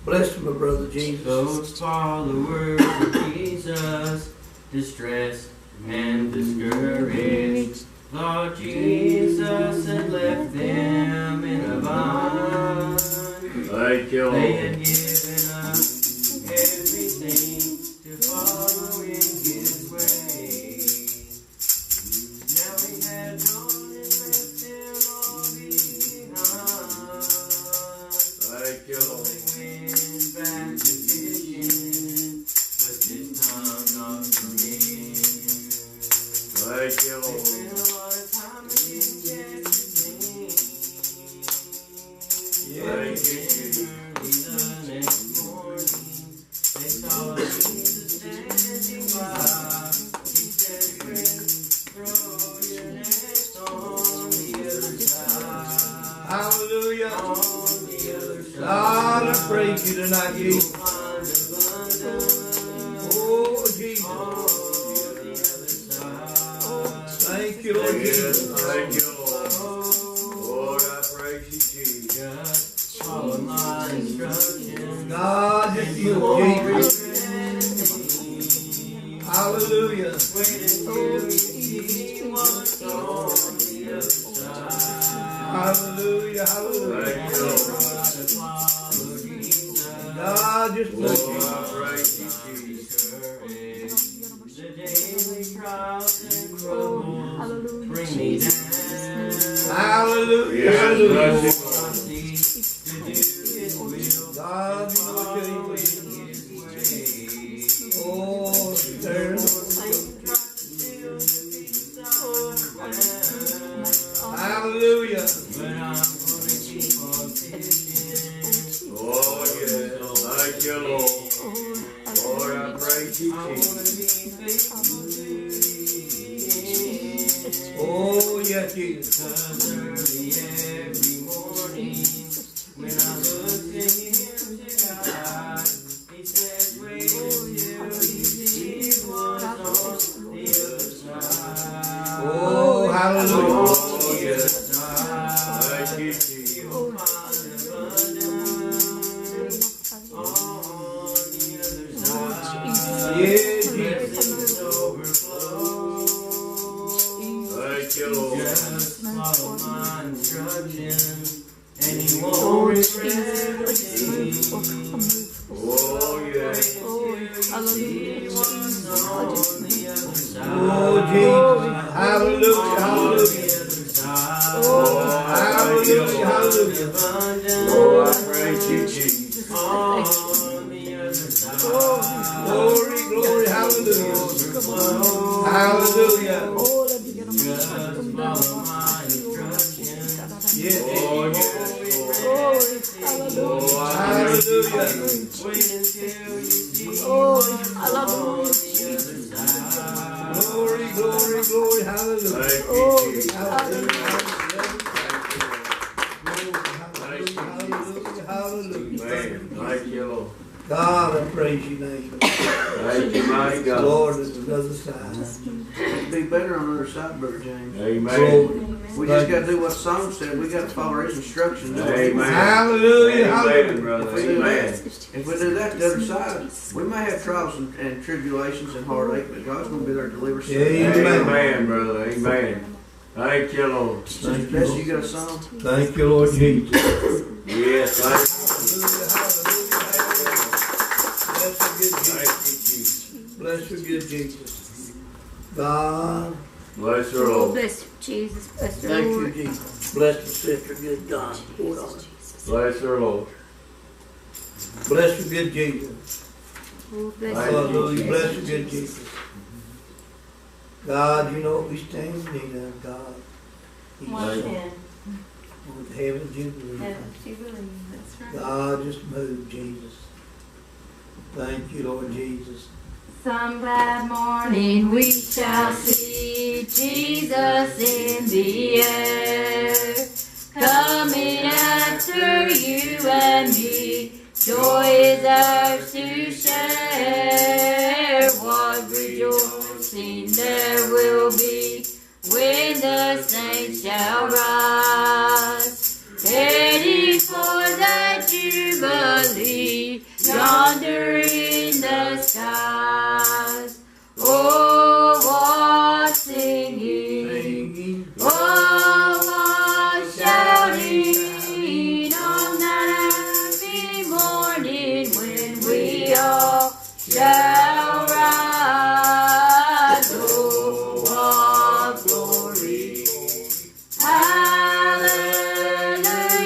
Bless my brother Jesus. Those followers of Jesus, distressed and discouraged, thought Jesus had left them in a bind. Thank you, Lord. They had given up everything to follow in His way. Now He had gone and left them all behind. Thank you, So Lord. they went back to fishing, but this time not for me. Thank you, They Lord. spent a lot of time and didn't catch a thing. Thank you, Jesus. Early the next morning, they saw Jesus standing by. He said, "Friend, throw your nets on the other side." Hallelujah. On the other side. God, I praise you tonight, You'll Jesus. find abundance. Oh, Jesus. On the other side. Thank you, Lord Jesus. Thank you, Lord. Lord, I praise you, Jesus. Just follow my instructions. God, just you, Jesus. Hallelujah. Wait until you see what's on the other side. Hallelujah. Hallelujah. Thank you, Lord. Try to follow Jesus. God, just bless Lord, you. I praise you, Jesus. The daily trials and troubles bring me down. Hallelujah. Yes, Hallelujah. bless you, I seek to do His will. God, you know what Follow you're His doing. way. Oh, there. Hallelujah. But I'm gonna keep on fishing. Oh, yes. Thank you, Lord. Lord, I praise you, I wanna Jesus. be faithful to the end. Oh, yes, Jesus. 'Cause early every morning, when I look to Him to guide, He says, "Wait until you see what's on the other side." Oh, hallelujah. Oh, yes. Thank you, Jesus. You'll find abundance on the other side. Yeah, Jesus. Blessings overflow. Thank you, Lord. Just follow my instructions, and He won't regret a thing. Oh, yes. Oh, Jesus. Hallelujah. Hallelujah. Hallelujah. Hallelujah. Oh, I praise you, Jesus. Glory, glory. Hallelujah. Hallelujah. Yes. Oh, yes. Oh, I praise you, Hallelujah. Jesus. Wait until you see Glory, glory, glory. Hallelujah. Thank you, Jesus. Hallelujah. Thank you. Hallelujah. Hallelujah. Man, thank you, Lord. God, I praise your name. Thank you, mighty God. Lord, it's another side. It'd be better on the other side, Brother James. Amen. Glory. We just got to do what the song said. We got to follow His instructions. Amen. Hallelujah. Amen, Hallelujah. brother. If we do Amen. that, if we do that, the other side, we may have trials and tribulations and heartache, but God's going to be there to deliver us. Amen. Amen, brother. Amen. Thank you, Lord. Sister Bessie, you got a song? Thank you, Lord Jesus. Yes, thank Hallelujah. Hallelujah. Bless your good Jesus. God, you. Bless your Lord. Bless you, Jesus. Bless your thank you, Lord. Jesus. Bless the sister, good God. Hold on. Bless your Lord. Bless your good Jesus. Oh, bless Thank you. Hallelujah. Bless your good Jesus. God, you know what we stand in need of, God. Thank you. With heaven jubilee. That's right. God, just move, Jesus. Thank you, Lord Jesus. Some glad morning we shall see Jesus in the air, coming after you and me. Joy is ours to share. What rejoicing there will be when the saints shall rise, heading for that jubilee. yonder in the skies. Oh, what singing, oh, what shouting on that happy morning when we all shall rise. Oh, what glory,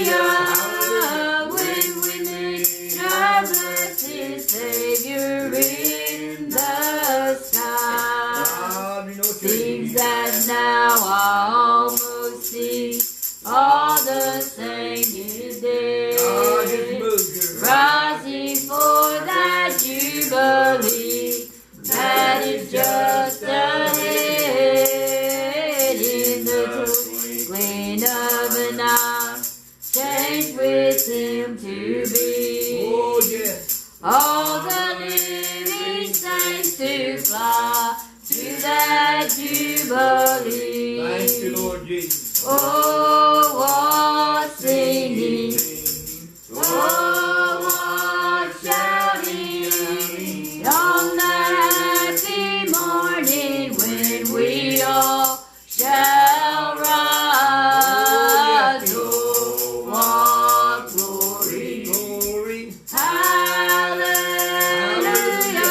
hallelujah, when we meet our blessed Savior in the sky. Things that now I almost see, all the saints is dead, rising for that jubilee that is just ahead. In the twinkling of an eye, change with Him to be. Oh, yes. All the living saints to fly to that jubilee. Thank you, Lord Jesus. Oh, what singing, oh, what shouting on that happy morning when we all shall rise. Oh, what glory, Glory.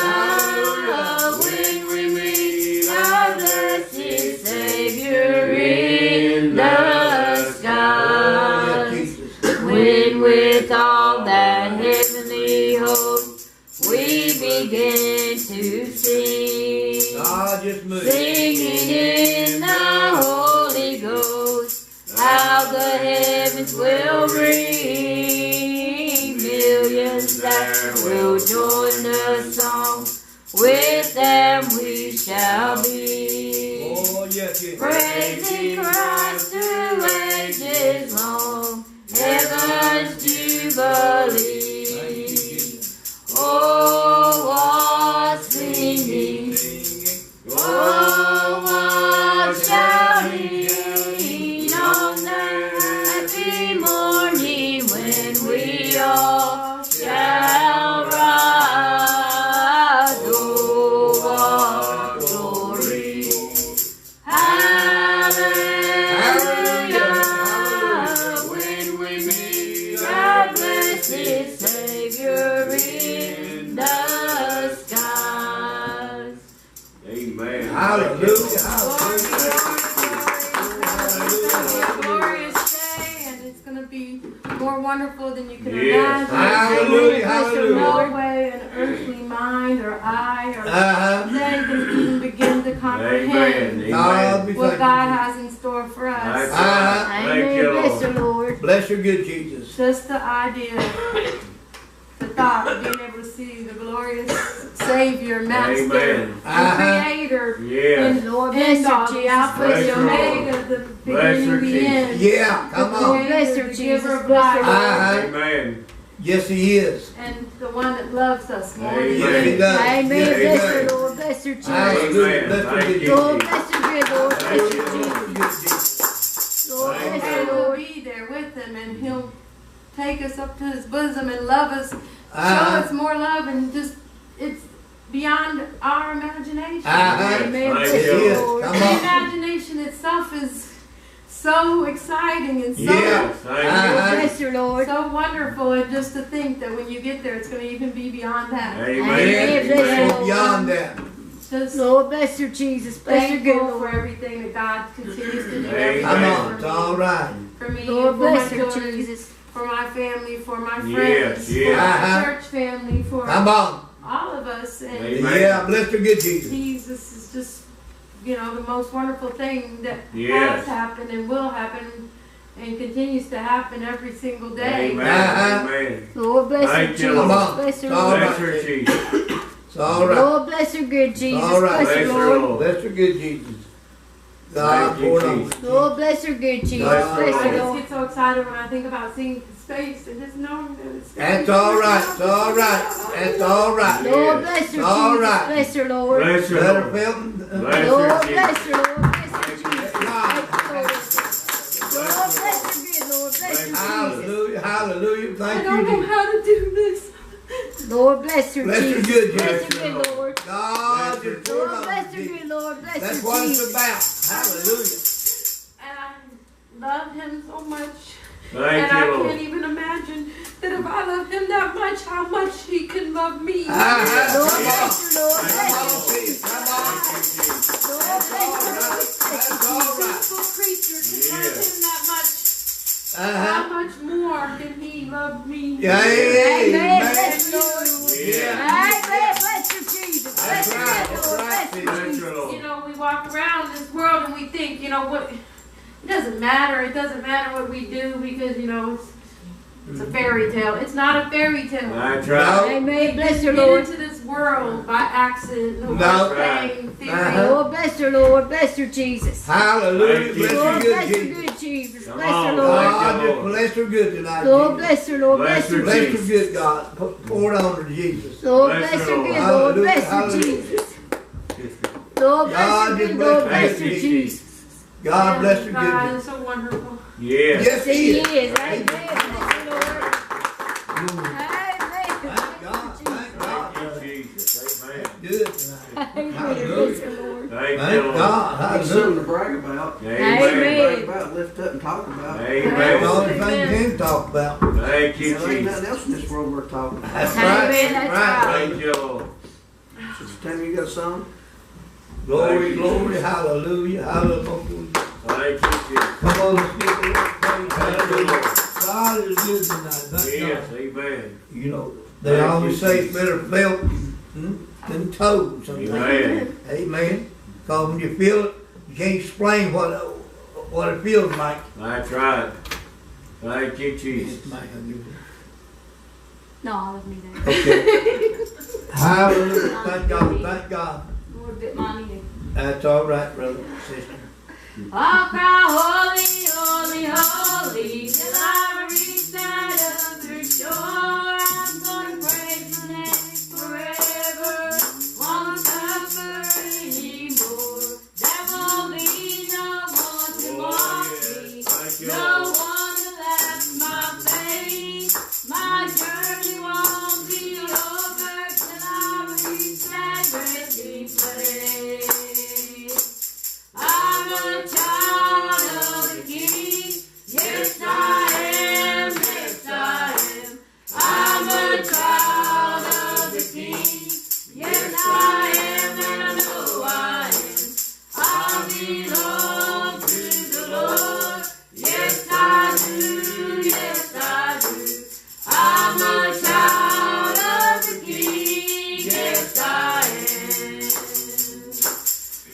hallelujah, when we meet our blessed Savior in the skies. Jesus. When with all that heavenly hope we begin to sing, God just moved. singing in the Holy Ghost, how the heavens will ring. Millions that will join the song, with them we shall be. Oh, yes, yes. Praising Christ through ages long, heaven's jubilee. Thank you, Jesus. Oh, what singing, oh, what shouting on that happy morning when we all shall rise. Oh, what glory, hallelujah, when we meet our blessed Savior in the skies. Amen. Hallelujah. Glorious day, and it's going to be more wonderful than you can Yes. imagine. Hallelujah, There's hallelujah. no way an earthly mind or eye or Uh-huh. head can even begin to comprehend Amen. God be what thanked. God has in store for us. Uh-huh. Thank you, Bless the Lord. Lord. Bless your good Jesus. Just the idea, the thought of being able to see the glorious Savior, Master, Amen. Uh-huh. and Creator, Yes. and Lord bless end her, all, the Jesus. Alpha, Bless the her, Lord. Omega, the Bless her, beginning, the end. Yeah, come The on. Creator, Bless her, the Jesus. giver of Bless her, life, Uh-huh. Amen. Yes, He is. and the one that loves us more than Amen. Yes, He anything. does. Amen. Yes, He Bless does. her, Lord. Bless her, Jesus. Hallelujah. Amen. Bless your Thank good you. Lord, Jesus. bless her, good Lord. Bless Thank her, you, Jesus. Good Jesus. Lord, Thank bless you. her, And Lord. we'll be there with Him, and He'll take us up to His bosom and love us, show Uh-huh. us more love, and just, it's beyond our imagination. Uh-huh. Amen. Thank Bless It you. her, is. Lord. Come The on. imagination itself is so exciting and so, Yeah. Thank Uh-huh. Bless her, Lord. so wonderful, and just to think that when you get there, it's going to even be beyond you. that. Amen. Amen. Bless her, Go Lord. beyond that. Just Lord, bless her, Jesus. Bless her, good thankful for Lord. everything that God continues to do Amen. every Come day on. It's all right. for me, Lord, for bless my her, children, Jesus. for my family, for my Yes, friends, yes. for my Uh-huh. church family, for Come on. all of us. And Amen. Yeah, bless your good Jesus. Jesus is just, the most wonderful thing that Yes. has happened and will happen and continues to happen every single day. Amen. Uh-huh. Amen. Lord, bless her, Thank you, Jesus. Lord. Come on. Bless her, All Lord. Bless right. her, Jesus. It's all right. Lord, bless her, good Jesus. All right. Bless her, Bless her, Lord. Lord. Bless your good Jesus. God, Thank you, pour it on. Jesus. Lord, bless her, good Jesus. Bless Bless her, her, I just Lord. get so excited when I think about seeing space and just knowing that it's That's all right. It's all right. That's all right. Lord, bless her, All Jesus. right. Bless her, Lord. Bless her, Let her Lord. feel. Bless Lord, her, bless Jesus. her, Lord. Bless her, Thank you. Jesus. God. Lord, bless her, good Lord. Bless her, Jesus. Hallelujah. Hallelujah. I Thank don't you, know Jesus. how to do this. Lord, Lord, bless her, Bless her Jesus. good, Bless her Jesus. good, Lord. God, just pour Lord, it bless on her you. good, Lord. Bless That's her, what it's Jesus. about. Hallelujah. And I love him so much. Thank And I you, can't Lord. even imagine that if I love him that much, how much he can love me. Lord, Come bless her, Lord. on. Bless her. Come on, sis. Come on. Lord, bless her, Lord. That's all A right. sinful creature can love Yeah. him that much. How Uh-huh. much more can he love me? Yeah, Amen. amen. Bless her, Lord. Yeah. Amen. Bless her, Jesus. Bless That's her, right. good, That's Lord. right, Bless her, sis. Thank Jesus. you, You Lord. know, we walk around this world and we think, you know, what, it doesn't matter. It doesn't matter what we do because, you know, it's a fairy tale. It's not a fairy tale. That's right. Amen. Bless her, Get Lord. into this world by accident. No, No. playing theory. Uh-huh. Lord, bless her, Lord. Bless her, Jesus. Hallelujah. Thank you. Bless Lord, her bless good, her Jesus. good, Jesus. Come Bless her, on, Lord. Lord. God, just bless her good tonight, Lord, Jesus. bless her, Lord. Bless Bless her, her, Bless her Jesus. good, God. Pour it on her, Jesus. Lord, Bless bless her, her Lord. good, Lord. Bless her, Hallelujah. Jesus. Lord, bless God, her just good, bless Lord. her Bless good, her, Jesus. Jesus. God bless her God good. is so wonderful. Yes. Yes, He He is. is. Amen. Bless her, Lord. Mm. Amen. Thank God. Thank God. Thank you, Jesus. Amen. Good tonight. Amen. Hallelujah. Bless her, Lord. Thank you, Thank Lord. God. That's something to Hallelujah. brag about. Amen. Brag about, lift up, and talk about. That's the Amen. only thing you can talk about. Thank you, There ain't Jesus. nothing else in this world worth talking about. That's Amen. right. That's That's right. right. Thank you, Lord. Sister Tammy, you got a song? Glory, Thank you, glory, Jesus. hallelujah, hallelujah. Thank you, Jesus. Come on, let's give the Lord praise. Thank you, Hallelujah. Lord. God is good tonight. Thank Yes, God. amen. You know, they Thank always you, say it's Jesus. better felt than told sometimes. Amen. Amen. Because when you feel it, you can't explain what it feels like. That's right. Thank you, Jesus. No, I was me there. Okay. Hallelujah. Thank God. Thank God. Lord, bit my knee. That's all right, brother, sister. I'll cry holy, holy, holy, till I reach that other shore. I'm gonna praise your name forever. Won't suffer anymore. There won't be no one to mock me, Thank you, no Lord. one to laugh my face. My journey won't be over till I reach that resting place. I'm a child of the King. Yes, I am. Yes, I am. I'm a child of the King. Yes, I am, and I know I am. I belong to the Lord. Yes, I do. Yes, I do. I'm a child of the King. Yes, I am.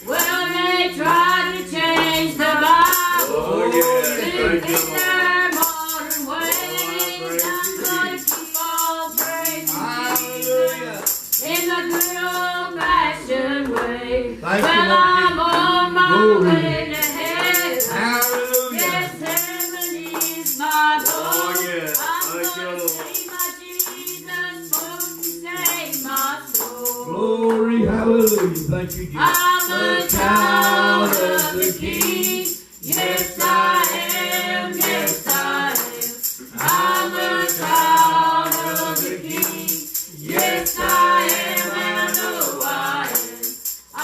Well, they tried to change the Bible Oh, yes. to Thank fit you, Lord. their modern ways. praise I'm you, gonna keep on praising Hallelujah. Jesus in the good old-fashioned way. Thank you, Well, Lord I'm on my Glory. way to heaven. Hallelujah. Yes, heaven is my goal. Oh, yes. I'm Thank you, gonna Lord. say my Jesus spoke to save my soul. Glory, hallelujah. Thank you, Jesus. I'm a child of the King. Yes, I am. Yes, I am. I'm a child of the King. Yes, I am, and I know I am. I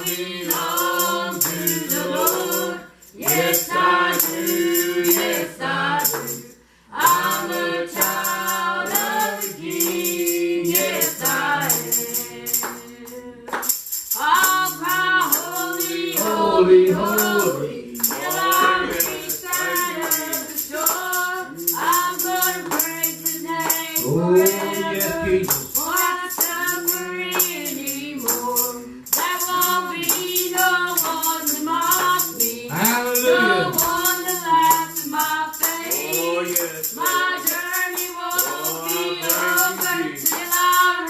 belong to the Lord. Yes, I do. Yes, I do. I'm a child of the King. Yes, I am. I'll cry holy, holy, holy, till I reach that other shore. I'm gonna praise His name Oh, yes, forever. Jesus. Won't suffer anymore. There won't be no one to mock me, no Hallelujah. one to laugh in my face. Oh, yes. My journey won't be over till I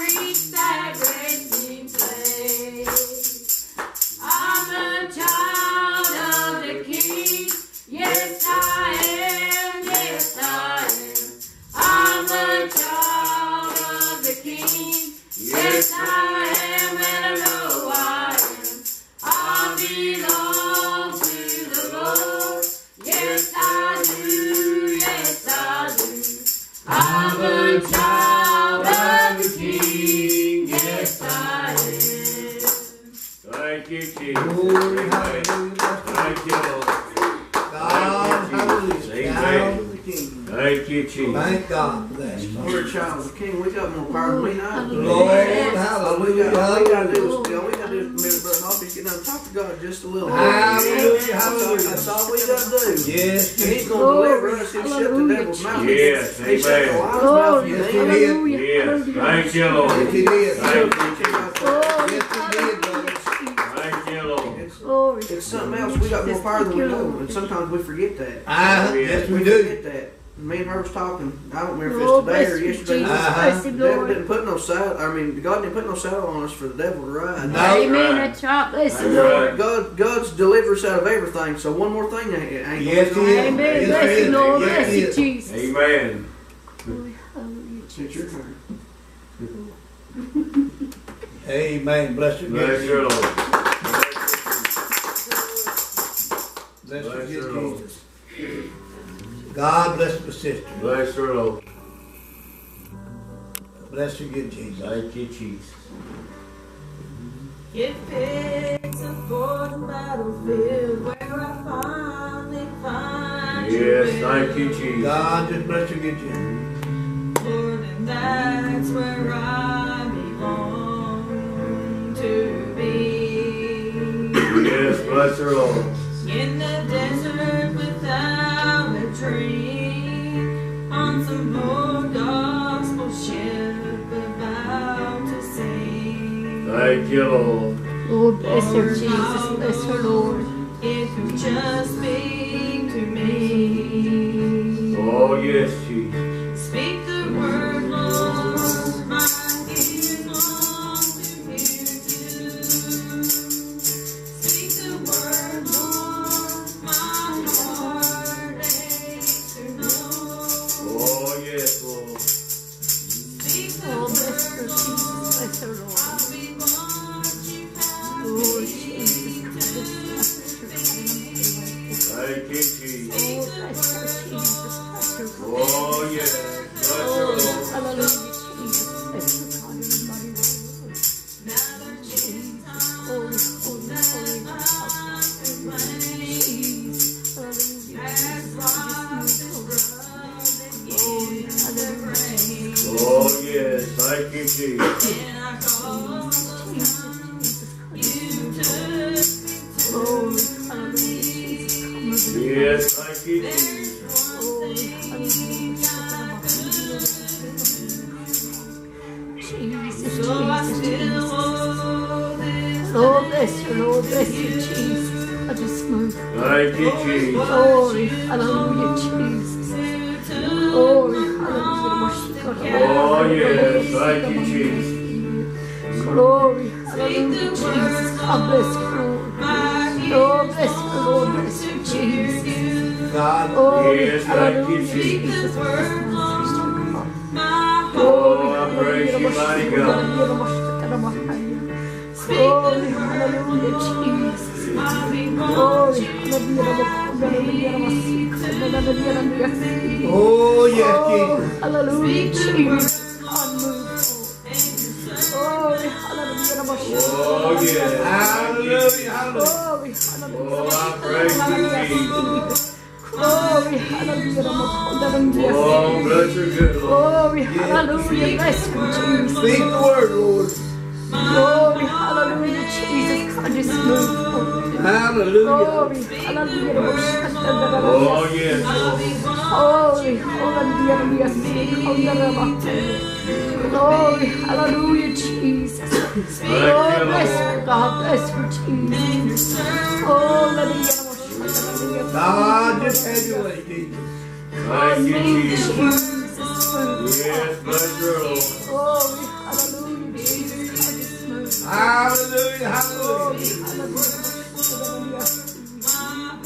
reach that resting place. I'm a child of the King. Yes, I am. Yes, I am. I'm a child of the King. Glory, hallelujah. Thank you, Lord. God, hallelujah. Amen. Child of the King. Thank you, Jesus. Thank God for that. We're a child of the King. We got more power than we know. Lord, All we hallelujah. gotta do Hallelujah. is remember, Brother Hoppy, get down and talk to God just a little bit. Hallelujah. Hallelujah. That's all we gotta do. Yes, And He's going to deliver us. He'll shut the devil's mouth. Yes, He shut the amen. lion's mouth. You Yes, think? He did. Yes, thank you, Lord. Yes, He did. Thank you, Yes, He did, brother. Thank you, Lord. It's something else. We got more power than we know, and sometimes we forget that. Yes, we We do. forget that. Me and her was talking. I don't remember if it's today or yesterday. The devil didn't put no saddle. I mean, God didn't put no saddle on us for the devil to ride. No. Amen. That's right. Bless the Lord. God's delivered us out of everything. So one more thing ain't Yes, He is. Amen. Yes, Bless He the is. Lord. Yes, Bless He you, is. Jesus. Amen. It's your turn. Amen. Bless you, Bless good your Jesus. Lord. Bless Bless you, your good Lord. Jesus. God bless the sister. Bless your Lord. Bless you, good Jesus. Thank you, Jesus. It picks a fourth battlefield where I finally find Yes, you. thank you, Jesus. God just bless you, good Jesus. Lord, and that's where I belong to be. Yes, bless your Lord. In the desert without a dream, on some old gospel ship about to sing. Thank you, Lord. Lord, bless her, Jesus. Bless her, Lord. If you just speak to me, Oh, yes, Jesus. speak the word, Lord, my ears long to hear you. Speak the word, Lord, my heart aches to know. Oh, yes, Lord. Speak the Oh, bless her, word, Jesus. Bless her, Lord. I'll be what you have Lord, me Jesus. to Thank you, Jesus. Oh, bless her, Jesus. Bless her, Lord. Oh, yes. Bless your Lord. Hallelujah, Jesus. Bless her, God, in the mighty name of Lord. Now Jesus. Holy, holy, holy. Jesus. Hallelujah, Jesus. Holy, hallelujah, Jesus. Oh, yes. Thank you, Jesus. and I call Holy, hallelujah, Jesus. Come with me. Yes, thank you, Jesus. Holy, hallelujah. Jesus, so I Jesus, still Jesus. hold this Lord bless you, Lord bless you, Jesus. I just move. Thank you, Jesus. Glory, hallelujah, Jesus. Glory, hallelujah. Oh, yes. Thank you, Jesus. Glory, hallelujah, Jesus. God bless you, Lord. Lord bless you, Lord bless you, Jesus. God, Glory, Yes, thank you, hallelujah, Jesus. Jesus. Oh, I praise you, mighty God. Glory, hallelujah, Jesus. Glory, hallelujah. oh yes, Oh, Jesus. hallelujah, Jesus. God move. Glory, hallelujah. Oh, yes. Hallelujah, hallelujah. Glory, hallelujah. Oh, I praise you, Jesus. Glory, hallelujah. Oh, bless your good Lord. Glory, hallelujah. Bless you, Jesus. Speak the word, Lord. Glory, hallelujah, Jesus. God just move. Hallelujah. Glory, hallelujah. Oh, yes, Lord. Holy, hallelujah. Glory, hallelujah, Jesus. Oh, bless you, God. Bless you, Jesus. Oh, hallelujah. God, just have your way, Jesus. Thank you, Jesus. Jesus. Yes, bless your Lord. Glory, hallelujah, Jesus. God just move. Hallelujah, hallelujah.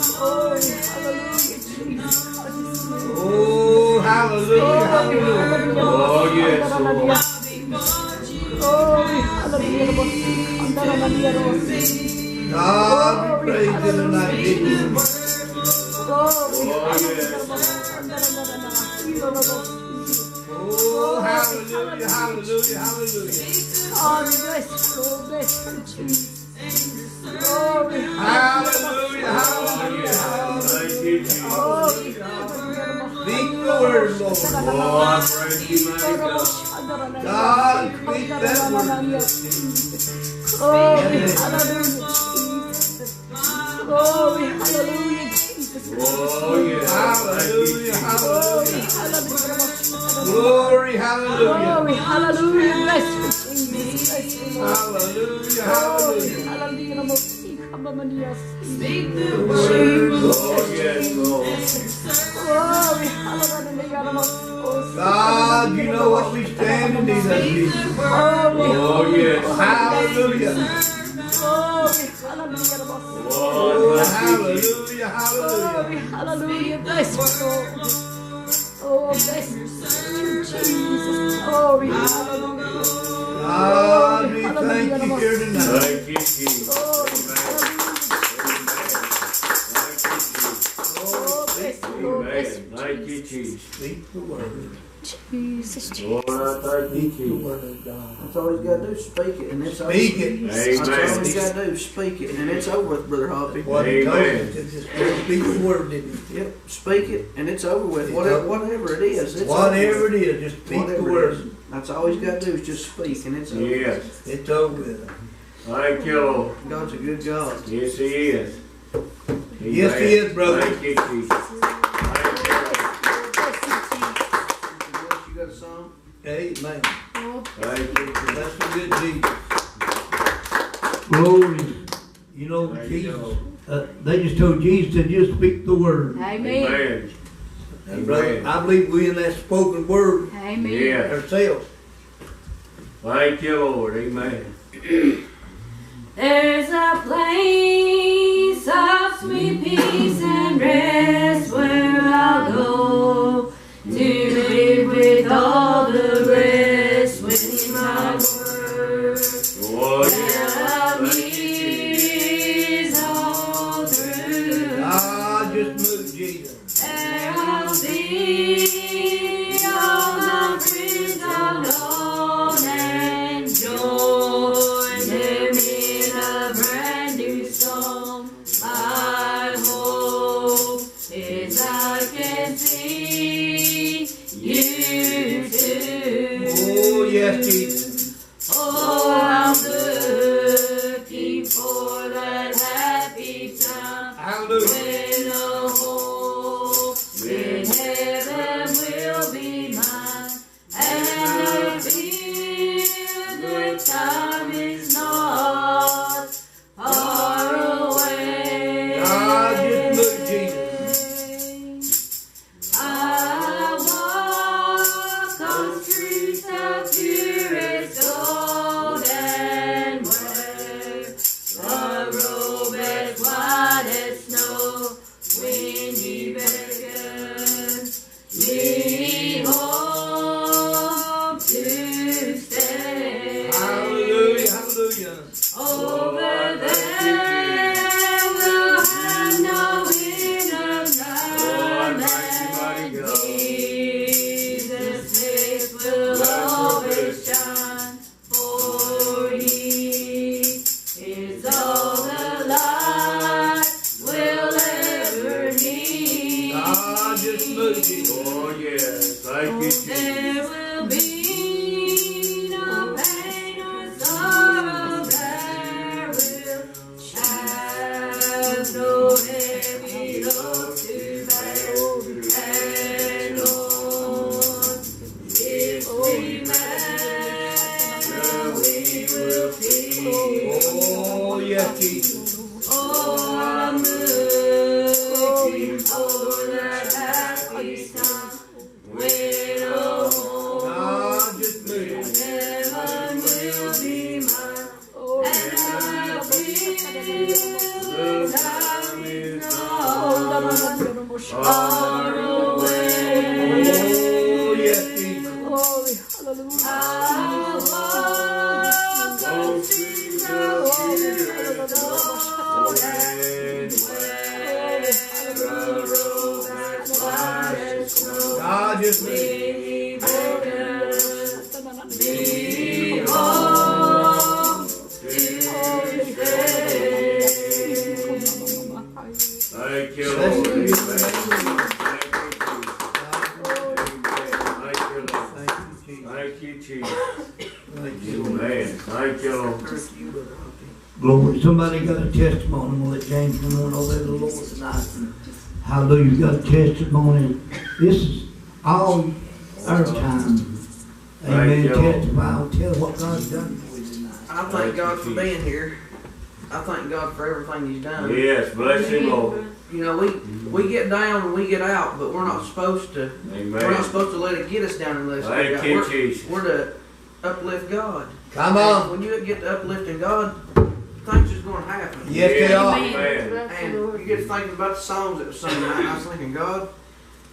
Glory, hallelujah, Jesus. God just move. Oh, hallelujah, hallelujah. Oh, yes, Lord. Glory, hallelujah. God, we praise you tonight, Jesus. Oh, yes. Oh, hallelujah, hallelujah, hallelujah. God bless you, Lord, bless you, Jesus. Glory, word, Lord. Oh, I praise you, mighty God. God, speak that word. Glory, hallelujah, Jesus. Glory, hallelujah, Jesus. Oh, yes. Hallelujah, Glory, hallelujah. hallelujah. Glory, hallelujah. Glory, hallelujah. Bless you, Jesus. Bless you, Lord. Hallelujah, Glory, hallelujah. hallelujah. Speak the Oh, yes, Lord. Glory, hallelujah. God, you know what we stand in need of, Jesus. Glory, Oh, yes. Hallelujah. glory, hallelujah. Oh, Oh, thank you, Jesus. hallelujah, hallelujah. Glory, hallelujah. Bless you, Lord. Oh, bless you, Jesus. Glory, hallelujah. God, we thank you here tonight. Thank you, Jesus. Glory, Amen. oh, bless you, Lord. Bless Amen. Thank you, Jesus. Speak the word. Jesus, Jesus. Lord, I thank you, The Jesus. word of God. That's all he's got to do is speak it, and it's over. Speak it. That's all Amen. he's got to do is speak it, and it's over with, Brother Hoppy. What he told Amen. us to just speak the word, didn't he? Yep, speak it, and it's over with. It's Whatever, over. whatever it is, it's Whatever over it is, just with. speak the Whatever it word. is. That's all he's got to do is just speak, and it's over. Yes. It's over with. Thank you, Lord. God's a good God. Yes, He is. Yes, He is, brother. Thank you, Jesus. Thank you, You got a song? Amen. Lord. Thank you, Jesus. That's a good Jesus. Glory. You know, Thank you, Jesus, Lord. they just told Jesus to just speak the word. Amen. Amen. And brother, I believe we in that spoken word Amen. Yes. ourselves. Thank you, Lord. Amen. There's a place of sweet peace and rest where I'll go to live with all the rest with my word. Oh, There yes. are Thank you, Jesus. years all through. Ah, just move, Jesus. There I'll see all my friends alone and join them in a brand new song. My hope is I can see you too. Oh, yes, Jesus. Oh, I'm looking for that happy time. Hallelujah. When a home in heaven will be mine, and I feel good time is not far away. God, just move, Jesus. I walk on streets of purest gold and wear a robe as white as snow when He beckons me home to stay. Hallelujah, hallelujah. Over there we'll have no winter time, and Jesus' face will always shine, for He is all the light we'll ever need. God, just move, Jesus. Oh, yes. Thank you, Jesus. There will be no pain or sorrow. There will have no heavy load to bear. And Lord, if we matter, we will feel. Oh, yes, Jesus. Oh, I'm looking for that happy time when home God, just move. heaven will be mine, and I feel time is not far away. Oh, yes, Jesus. Glory, hallelujah. I'll walk on streets of purest gold and wear a robe that's white as snow. God, just move. When He beckons me home to stay. Thank you, Blessed Lord. be the Amen. name of Thank you, Jesus. Thank you, Jesus. Thank you. Amen. Thank you, Lord. Glory. Somebody got a testimony. I'm going to let James come on over to the Lord tonight. Hallelujah. You got a testimony. This is all our time. Amen. Testify. I'll tell what God's done for you tonight. I thank God for being here. I thank God for everything He's done. Yes, bless Him, Lord. You know, we get down and we get out, but we're not supposed to. Amen. We're not supposed to let it get us down unless Thank you, Jesus. we're to uplift God. Come on. When you get to uplifting God, things is going to happen. Yes, they are. Amen. And you get thinking about the songs that were sung tonight. I was thinking, God,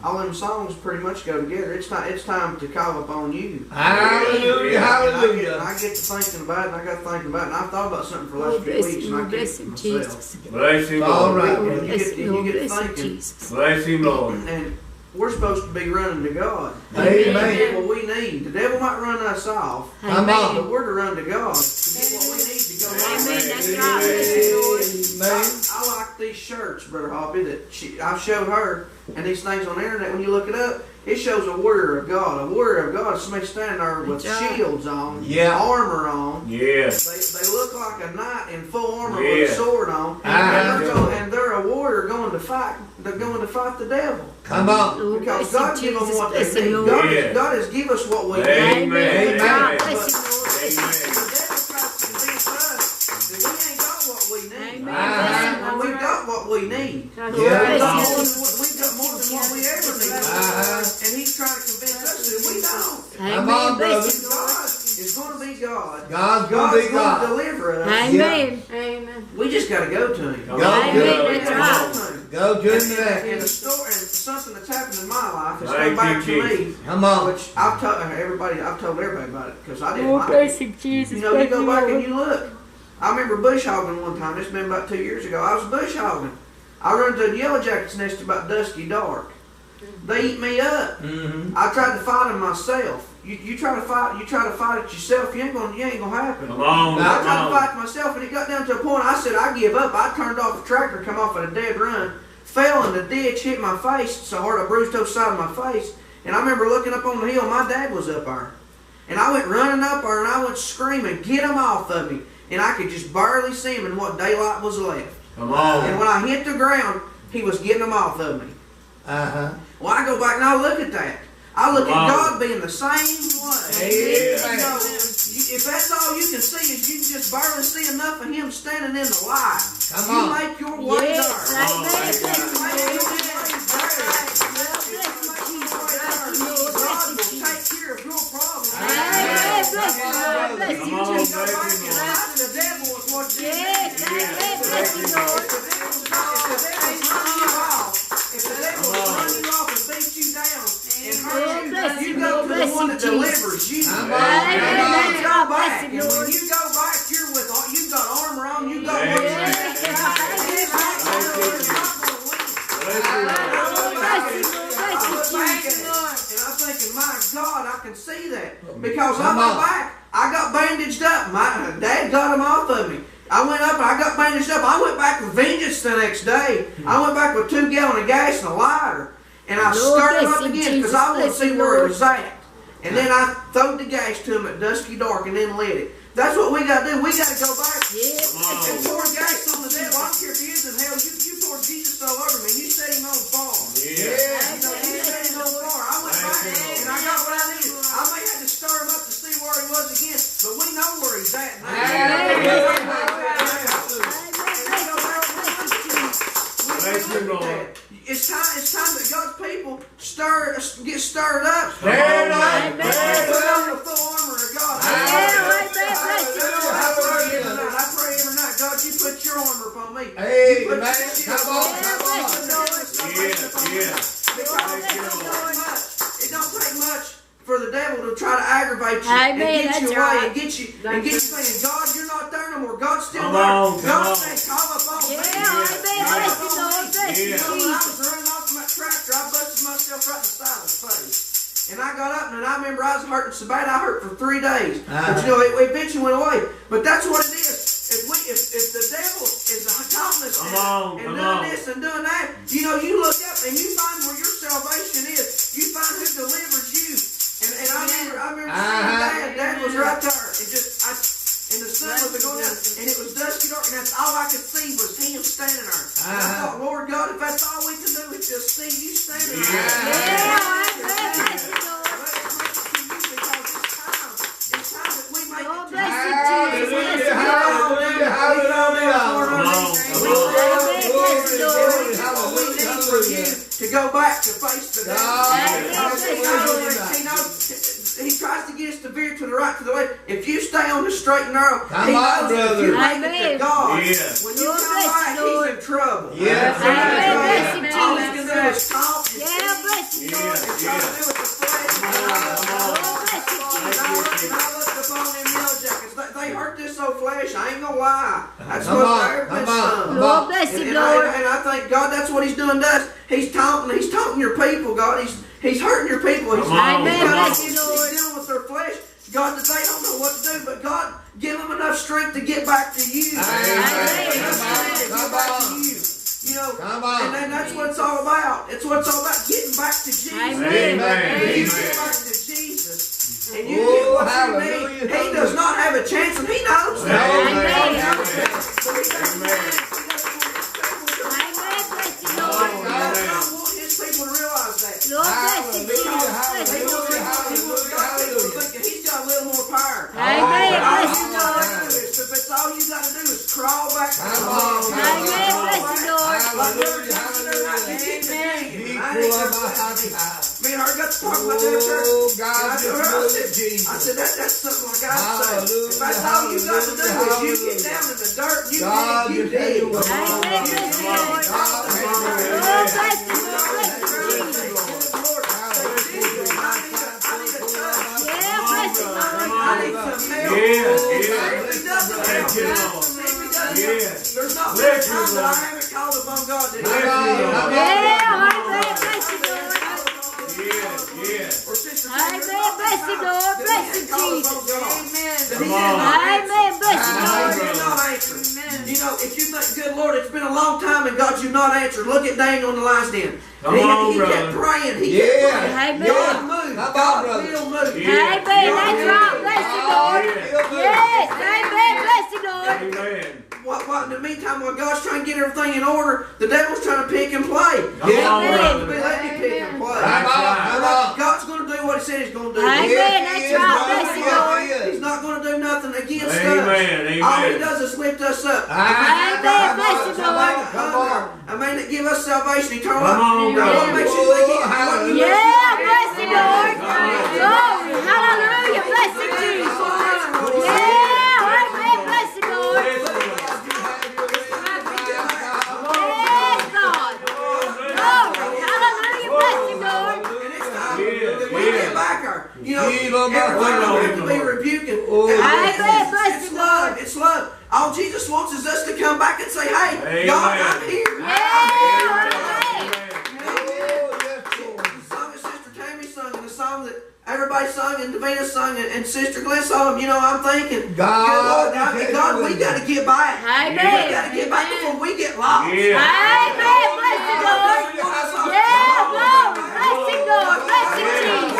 all them songs pretty much go together. It's time to call upon you. Hallelujah. Hallelujah. And I get to thinking about it, and I got to thinking about it, and I've thought about something for the last few weeks, and I can't bless him, myself. Jesus. Bless Him, All Lord. right. And you get Lord, to bless him, thinking, Jesus. Bless Him, Lord. and we're supposed to be running to God. Amen. To get what we need. The devil might run us off, Come but on. we're to run to God to get what we need to go on. Amen. That's right. Bless him, Lord. Amen. I like these shirts, Brother Hoppy, that I showed her, and these things on the internet, when you look it up, it shows a warrior of God. A warrior of God is somebody standing there with shields on, Yeah. armor on. Yes. They look like a knight in full armor Yeah. with a sword on. Uh-huh. And they're a warrior going to fight. They're going to fight the devil. Come on. Lord, Because bless him, God give them Jesus. what Bless they him, need. Lord. Yeah. God has give us what we need. Amen. That's right. Amen. Bless him, Lord. The Amen. devil tries to convince us that we ain't got what we need. Amen. And we got what we need. Yeah. We got Bless more him. than we got more than what we ever need. Uh-huh. And he's trying to convince us that we don't. Come on, Amen. Bless brother. him, Lord. God is going to be God. God's going to be to God. deliver us. Amen. Amen. We just got to go to Him. Come Go on, to Lord. Amen. Come That's on. right. Go to And him today. a story, and something that's happened in my life has Thank come back you, to me, Come on. which I've told everybody about it because I didn't Lord, like it. bless him, Jesus. You know, you Bless go him, back and Lord. you look. I remember bush hogging one time. It's been about 2 years ago. I was bush hogging. I run to a yellow jacket's nest about dusky dark. They eat me up. Mm-hmm. I tried to fight them myself. You try to fight it yourself. You ain't gonna happen. Come on. I tried to Come on. fight myself, and it got down to a point. I said, I give up. I turned off the tractor, come off at a dead run, fell in the ditch, hit my face so hard I bruised up the side of my face. And I remember looking up on the hill. My dad was up there, and I went running up there, and I went screaming, "Get him off of me!" And I could just barely see him in what daylight was left. Come on. And when I hit the ground, he was getting them off of me. Uh-huh. Well, I go back and I look at that. I look at Wow. God being the same way. Amen. You know, if that's all you can see is you can just barely see enough of Him standing in the light, Come you on. make your way Yes. there. Amen. Oh, Bless him, Make Lord. your way there. God will take care of your problems. Amen. Bless him, Lord. Bless him, Come on, Jesus. Go back and bless him, fight the devil is what you Yes. Amen. Bless him, Lord. If the devil's run you off and beat you down and hurt you, you go to the one that delivers you. Come on. Amen. That's You right. go Bless back, him, and when Lord. you go back, you got armor on, you got what you Amen. need. And it's not going to win. Bless you, Lord. Bless him, Lord. I Bless look him, back at Jesus. it, and I'm thinking, my God, I can see that. Because I Come went on. back, I got bandaged up. My dad got them off of me. I went up and I got bandaged up. I went back with vengeance the next day. I went back with 2 gallons of gas and a lighter. And I Lord, stirred him bless up him, again because Jesus, I wanted to bless see him, where it Lord. was at. And then I throwed the gas to him at dusky dark and then lit it. That's what we got to do. We got to go back Yes. and pour gas on the devil. I don't care if he is in hell. You poured Jesus all over me. You set him on fire. Yeah. You know, you set him on fire. I went back and I got what I needed. I may have to stir him up to see where he was again, but we know where he's at now. Bless you, Lord. It's time that God's people get stirred up. Stirred up. Amen. Put on the full armor of God. I pray every night, God, you put your armor upon me. Hey, You put man, your shield come on, upon me. come on. It don't take much For the devil to try to aggravate you Amen, and get that's you away right. and get you saying, God, you're not there no more. God's still Come there. on, come God on. says, call up on me. Yeah, amen. Bless him, Lord. Bless him, Yeah. You know, when I Jesus. was running off my tractor, I busted myself right in the side of the face. And I got up and I remember I was hurting so bad I hurt for 3 days. But you know, it eventually went away. But that's what it is. If the devil is taunting us Come and doing on. this and doing that, you know, you look up and you find where your salvation is. You find who delivers you. And I I remember seeing Dad was right there, and the sun was going down, and it was dusky dark, and that's all I could see was him standing there. And I thought, Lord God, if that's all we can do is just see you standing there. It's time that we make Lord it bless to you, Jesus. Hallelujah, to go back to face the devil. He tries to get us to veer to the right, to the left. If you stay on the straight and narrow, Come he on, knows if you brother. make it to God, Yes. when you Lord come bless back, you, Lord. he's in trouble. Yes. All he's going to do is talk and Yeah, bless you, Lord. and try to do with the flesh. Lord bless you, And Jesus. I looked upon them yellow jackets. They hurt this old flesh. I ain't gonna lie. That's Come what on, they're come on. Lord bless you, Lord. and I think God, that's what He's doing to us. He's taunting your people, God. He's hurting your people. He's, Come on, he's, come on. he's dealing with their flesh. God, that they don't know what to do, but God, give them enough strength to get back to you. Come on. You know, Come on. and that's what it's all about. It's what it's all about, getting back to Jesus. Amen. And you get back to Jesus, and you Oh, get what you hallelujah. need. He does not have a chance, and He knows that. Amen. So He doesn't Bless you, Lord. He does not want His people to realize that. Lord bless you, Jesus. Bless you, Lord. He's got a little more power. Amen. All Bless you you, gotta Lord. do is, if it's all you gotta do is crawl back to Come the on. Lord. Amen. Bless you, Lord. Me and her got to talk about that at church. Oh, And God, I told her, I said, that's something like I say. If that's all you got to do is you get down in the dirt, you God, dig, you you dig. do it. Amen. Bless you, Lord. Lord bless you, Lord. Bless you, Jesus. Yeah, bless you, Lord. I need some help. There's not been a time that I haven't called upon God to help me. Yeah, amen. Bless you, Lord. Or Sister Amen. Bless you, Lord. Bless you, Jesus. Amen. Amen. Bless you, Lord. You know, if you think, good Lord, it's been a long time and God, you've not answered. Look at Daniel in the lion's den. Come on, He kept brother. praying. He kept praying. Amen. God moved. Come on, God brother. will move. Amen. That's right. Bless you, Lord. Yes. Amen. Bless you, Lord. Amen. In the meantime, while God's trying to get everything in order, the devil's trying to pick and play. Come on, Let brother. me pick and play. Come on. God's going to do what He said He's going to do. Amen. That's right. Bless you, Lord. He's not going to do nothing against us. Amen. All He Amen. does is lift us up. Amen. Bless you, Lord. Come on. I mean, that give us salvation, eternal Come on, life. Now, what brother. makes you think what you Yeah, bless you, Lord. Glory. Hallelujah. Bless you, Jesus. Yeah. Amen. Bless you, Lord. Yes, God. Glory. Hallelujah. Bless you, Lord. And it's time that we get back her. You know, Yeah, Lord. everybody don't have to be rebuking. Amen. Bless It's you, love. Lord. It's love. All Jesus wants is us to come back and say, hey, Amen. God, I'm here. Yeah. The song that Sister Tammy sung and the song that everybody sung and Davina sung and Sister Glenn sung, you know, I'm thinking, God, good Lord, God, we got to get back. Amen. We got to get back before we get lost. Yeah. Amen. Bless you, Lord. Yeah, glory. Bless you, Lord. Bless you, Jesus.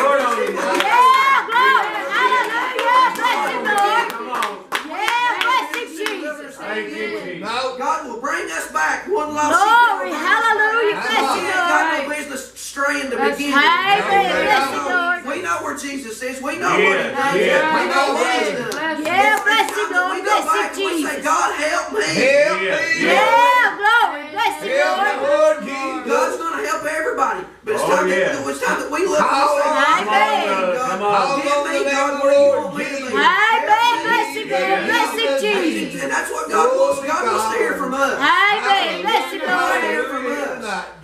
Yeah, glory. Hallelujah. Bless you, Lord. Come on. Yeah, bless you, Jesus. Thank you, Jesus. No. God will bring us back one lost Glory. sheep. Hallelujah. Bless We you, ain't got no Lord. business straying to begin Amen. with. Bless you, Lord. We know where Jesus is. We know Yeah, what He does. yeah. We know what He's done. Yeah, bless you, It's time that Lord. we go Bless back you, and we say, Jesus. God, help me. Help me. Yeah, glory. Bless you, Help me, Lord. Lord Jesus. God's going to help everybody. But it's Oh, time, yeah. it's time that we look and Come say, on, Amen. God, Come on. get me, God, where you want me to be. Amen. Bless you, Lord. Bless you, Jesus. And that's what God wants. God wants to hear from us. Amen. Bless you, God wants to Lord. hear from us.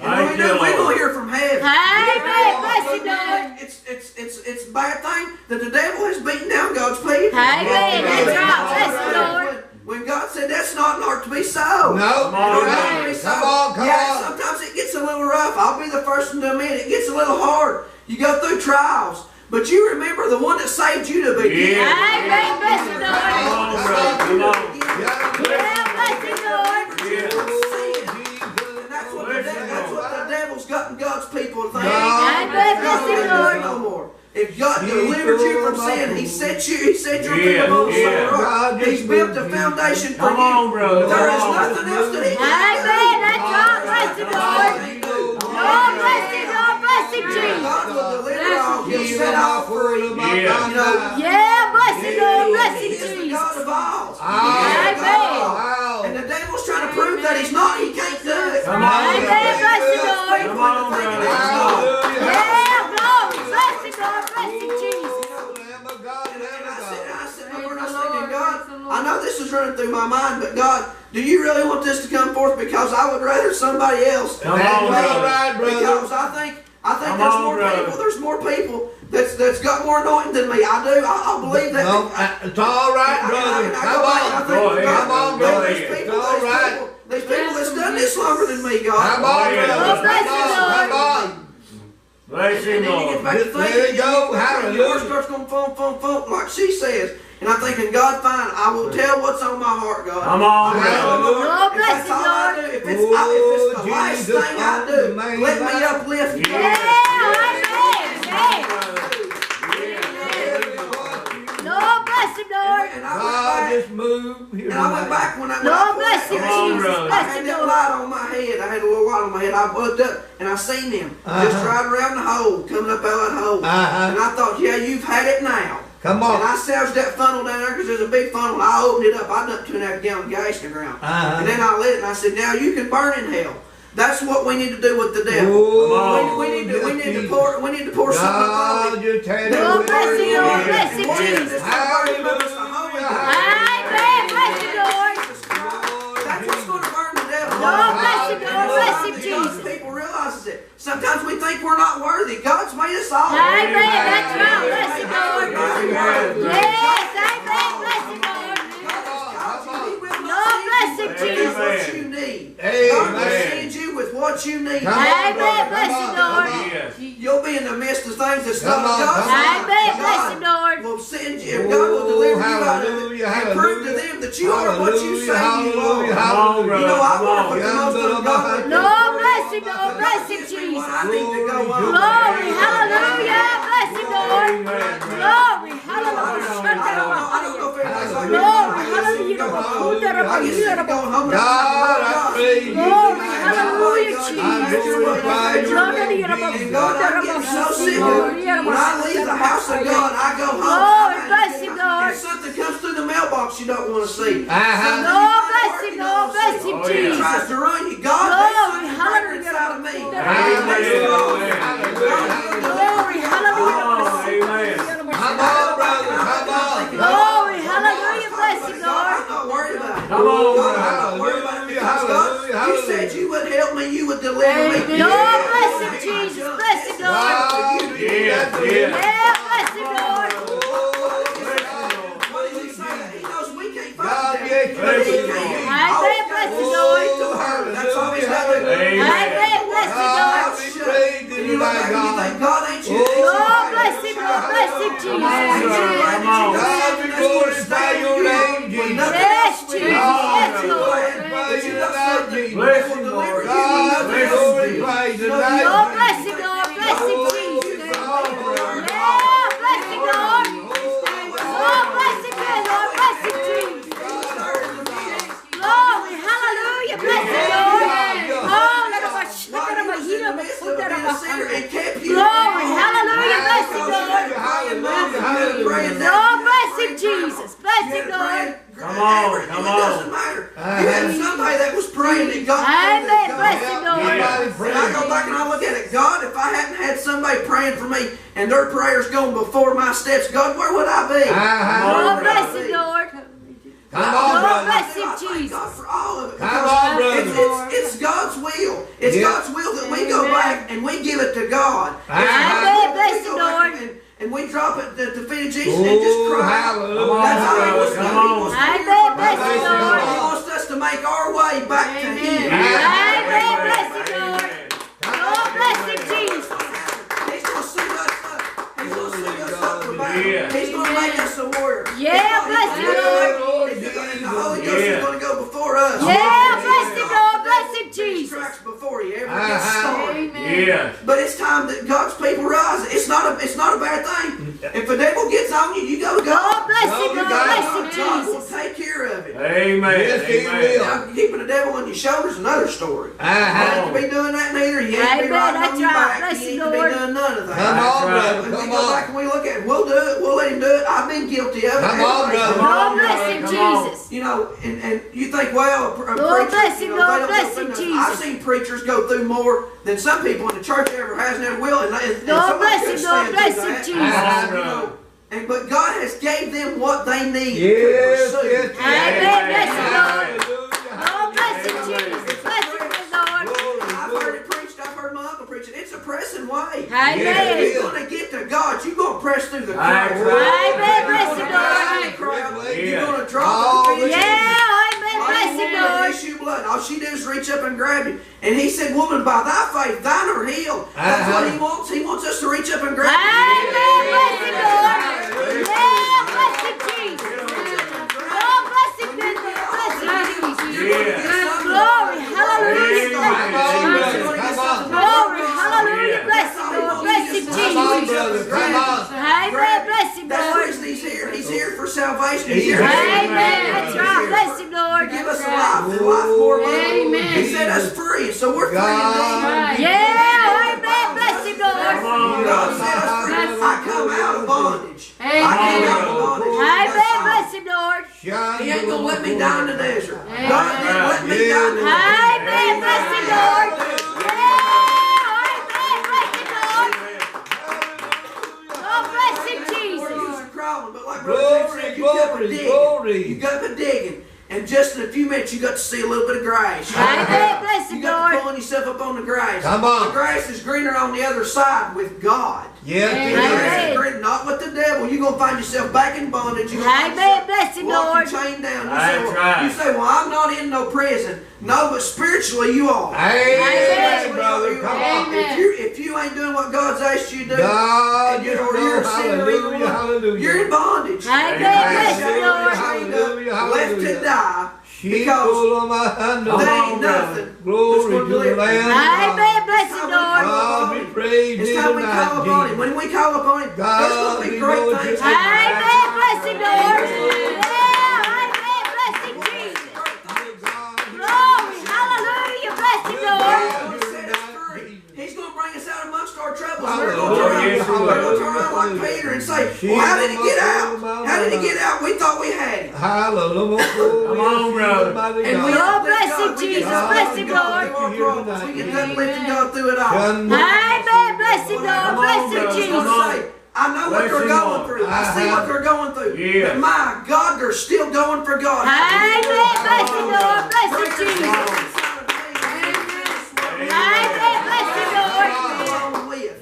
Thank And you, we're going Lord. to hear from heaven. Amen. Bless you, Lord. It's a bad thing that the devil has beaten down God's people. Amen. That's right. Bless you, Lord. When God said that's not an art to be so. No. Come on, Come Yeah, on. sometimes it gets a little rough. I'll be the first one to admit it gets a little hard. You go through trials. But you remember the one that saved you to begin. Yeah. Amen. Bless you, Come Lord. on, brother. Come on. Yeah, bless you, Lord. And that's what the devil's gotten God's people to think. Amen. Bless you, Lord. No more. If God delivered you from sin. He set you on the rock. He's built a foundation for Come on, you. brother. There is nothing else that He can Amen. That's right. Bless the Lord. Lord, bless Him, Lord, bless Him, Jesus. God will deliver all. He'll set all free. You know, Yeah, bless Him, Lord, bless Him, He is the Jesus. God of all. Amen. And the devil's trying to prove that He's not. He can't do it. Come on, Amen. Bless the Lord. Come on, brother. Yeah, glory. Bless the Lord, bless Him, Jesus. I know this is running through my mind, but God, do you really want this to come forth? Because I would rather somebody else. Come on, brother. Because I think there's more people that's got more anointing than me. I do. I believe that. No, it's all right, brother. Come on, brother. It's all right. These people that's done this longer than me, God. Come on, brother. bless the Lord. Come on. Bless And Him, then you get Lord. back to There thinking, you go. your heart Hallelujah. starts going thump, like she says. And I'm thinking, God, fine, I will tell what's on my heart, God. Come on, brother. Lord, If bless that's Him, all I Lord. do, if it's the last Jesus, thing I do, man. let me uplift you. Yeah, amen. Lord, bless Him, Lord. And God, I just move here. went back when I Lord, bless Him, Come on, Jesus. brother. I Bless had Him, that Lord. light on my head. I had a little light on my head. I looked up and I seen them just right around the hole, coming up out of that hole. And I thought, yeah, you've had it now. Come And on. I salvaged that funnel down there because there's a big funnel. I opened it up. I dumped 2.5 gallon gas in the ground. And then I lit it and I said, now you can burn in hell. That's what we need to do with the devil. Oh, We need to pour something God, upon him. just had Lord, bless Him, Lord, bless Him, And one of them Jesus. that's gonna burn him up is the Holy Ghost. Amen. Bless Him, Lord. That's what's going to burn the devil. Lord, bless Him, Lord, bless Him, God's Jesus. people realizes it. Sometimes we think we're not worthy. God's made us all. Amen. That's right. Bless Him, Lord. Yes, amen. Bless Him, Lord. Lord, bless Him, Jesus. What you need. Amen. God will send you with what you need. Come on, Amen. brother. Bless Come Him, on, Lord. come on. Yes. You'll be in the midst of things that's Come not on, God's. come on. Amen. Bless Him, Lord. Will send you. God will deliver you out of it hallelujah, and prove to them that you are what you say you are. hallelujah, Come on, brother. You know, I Come want to on. put the most ungodly. Lord, bless Him, Lord. Bless Him, Gives me Jesus. what I need to go on. Glory. Hallelujah. Bless Him, Lord. Amen. Glory. Hallelujah. I don't know if everybody's like Glory. me. Hallelujah. I get sick of going home. God, I praise you. Glory. Hallelujah, I Jesus. glorify your name, And Jesus. God, I get so sick of it. When I leave the house of God, I go home. Glory, bless Him, Lord. If something comes through the mailbox you don't want to see. Lord, bless Him, Lord. Bless Him, Oh, yeah. He Jesus. tries to run you. God, Glory, there's something greater hallelujah. inside of me. Glory. Hallelujah. Amen. Come on, brother. Come on. Glory. Hallelujah. Bless Him, Lord. I'm not worried about it. Come on, God, I'm not worried about it because God, you said you would help me, you would deliver me. Lord, bless Him, Jesus. Bless Him, Lord. God, you did that for Yeah. me. Yeah, bless Him, Lord. What did he say? He knows we can't God, fight the yeah, devil, but he bless can. you. Amen. Bless Him, Lord. That's all he's got to do. Amen. Bless Him, God, Lord. we praise And you you look tonight, back and you God. think, God ain't you. Lord, bless Him, Lord. Bless Him, Jesus. Come on. God, we glorify your name, Jesus. Yes, Jesus. Yes, God, we Lord. glorify you tonight, Jesus. Bless you, Lord. God, we glorify you tonight. Lord, bless Him, Lord. Bless Him, Jesus. Yeah, bless Him, Lord. Lord, bless Him, Lord. Bless Him, Jesus. Glory, hallelujah. Bless Him, Lord. Oh, let him Glory, hallelujah. Bless Him, Lord. Lord, bless Him, Jesus. Bless Him, Lord. Come on, come It doesn't on. matter. You had somebody that was praying and God. Amen. Bless Him, Lord. And I go back and I look at it. God, if I hadn't had somebody praying for me and their prayers going before my steps, God, where would I be? Lord, bless Him, Lord. Come on, Lord, brother. bless Him, I thank Jesus. God for all of it. Come on, It's, brother. it's God's will. It's Yeah. God's will that we go back and we give it to God. Amen. Bless We Him, go back Lord. and we drop it at the feet of Jesus and just Oh, cry. hallelujah. That's all He wants to do. Come He on. wants to hear Amen. from Bless us. Him, Lord. He wants us to make our way back to Him. Amen. Bless Him, Lord. Lord, bless Him, Jesus. He's going to sing us up. He's going to sing us up for battle. Yeah. He's going to make us a warrior. Yeah, bless Him, Lord. The Holy Ghost is going to go before us. Yeah, bless Him, Lord. Bless Him, These Jesus. tracks before you ever get started. Yes. But it's time that God's people realize it. It's not a bad thing. If the devil gets on you, you go to God. Lord bless No, him, you Lord got bless God, him, God will Jesus. take care of it. Amen. Yes, he Amen. will. Now, keeping the devil on your shoulders is another story. You Uh-huh. ain't to be doing that neither. You ain't to be Amen, riding that's on your right. back. Bless You you, ain't to be Lord. doing none of that. Come on, right. brother. When we Come go back on. and we look at it, we'll do it. We'll let him do it. I've been guilty of it. Come on, Everybody's brother. done it. Lord bless him, Come on. Jesus. You know, and you think, well, a Lord preacher, bless him, you know, Lord they don't bless go through him, nothing. Jesus. I've seen preachers go through more than some people in the church ever has and ever will. And Lord somebody bless could him, stand Lord through bless that. him, Jesus. You know, but God has gave them what they need Yes, to pursue. yes, Amen, bless him, Lord. Hallelujah. Lord bless him, Jesus. Bless him, Lord. I've heard it preached. I've heard my uncle preach it. It's a pressing way. Amen. If you're going to get to God, you're going to press through the crowd. That's right. Amen, bless him, Lord. You're going to drop Oh, the feet. Yeah, amen, bless him, Lord. Issue blood. All she did is reach up and grab you. And he said, woman, by thy faith, thine are healed. That's what he wants. He wants us to reach up and grab you. Amen, bless him, Lord. Yeah, bless him, Jesus. Oh, bless him, bless him, Jesus. Glory, hallelujah, bless him, Jesus. Glory, hallelujah, bless him, Lord. Bless him, Come on, Jesus. brother. Come on. Amen, bless him, That's the Lord. reason he's here. He's here for salvation. He's here. Amen, that's right. Bless him, Lord. Give us a life and life more abundantly. Amen. He set us free, so we're free God. indeed. Yeah, amen, bless him, Lord. God set us free. I come out of bondage. I came out of bondage. Amen, bless him, Lord. He ain't gonna let me die in the desert. God didn't let me die in the desert. Amen, bless him, Lord. Yeah, amen, bless him, Lord. Oh, bless him, We're Jesus. used to crawling, but like Brother Jake said, you got to dig. You got to digging. And just in a few minutes, you got to see a little bit of grass. Amen, bless You him, got to Lord. pulling yourself up on the grass. Come on. The grass is greener on the other side with God. Yes, The it grass is. is green, not with the devil. You're going to find yourself back in bondage. You're gonna find Amen, bless him, walking Lord. chained down. That's right. You say, well, I'm not in no prison. No, but spiritually you are. Amen, brother. Come on. If you ain't doing what God's asked you to do, God, and you you're a sinner, hallelujah, hallelujah. you're in bondage. Amen, bless him, Lord. Hallelujah, Left to hallelujah. die. Because There ain't nothing that's glory going to to the deliver. Lamb. Amen, bless him, Lord. God, we praise It's you time we tonight, call upon Him. Jesus. When we call upon Him, there's God, going to we be great know things. you- Amen, bless him, Lord. Yeah, amen, bless him, Jesus. Glory, hallelujah, bless him, Lord. He's going to bring us out amongst our troubles. Hallelujah. They're going to turn around like Peter and say, well, how did he get out? How did he get out? We thought we had him. Hallelujah. Come on, brother. And we Lord, uplift bless God. him, We Jesus. get Bless him, God Lord. through our problems. We get uplifting God through it all. Amen, bless him, Lord. Bless him, I Jesus. say, I know what they're going through. I see what they're going through. Yeah. But my God, they're still going for God. Amen, bless him, Lord. Bless him, Jesus. Amen, bless him, Lord.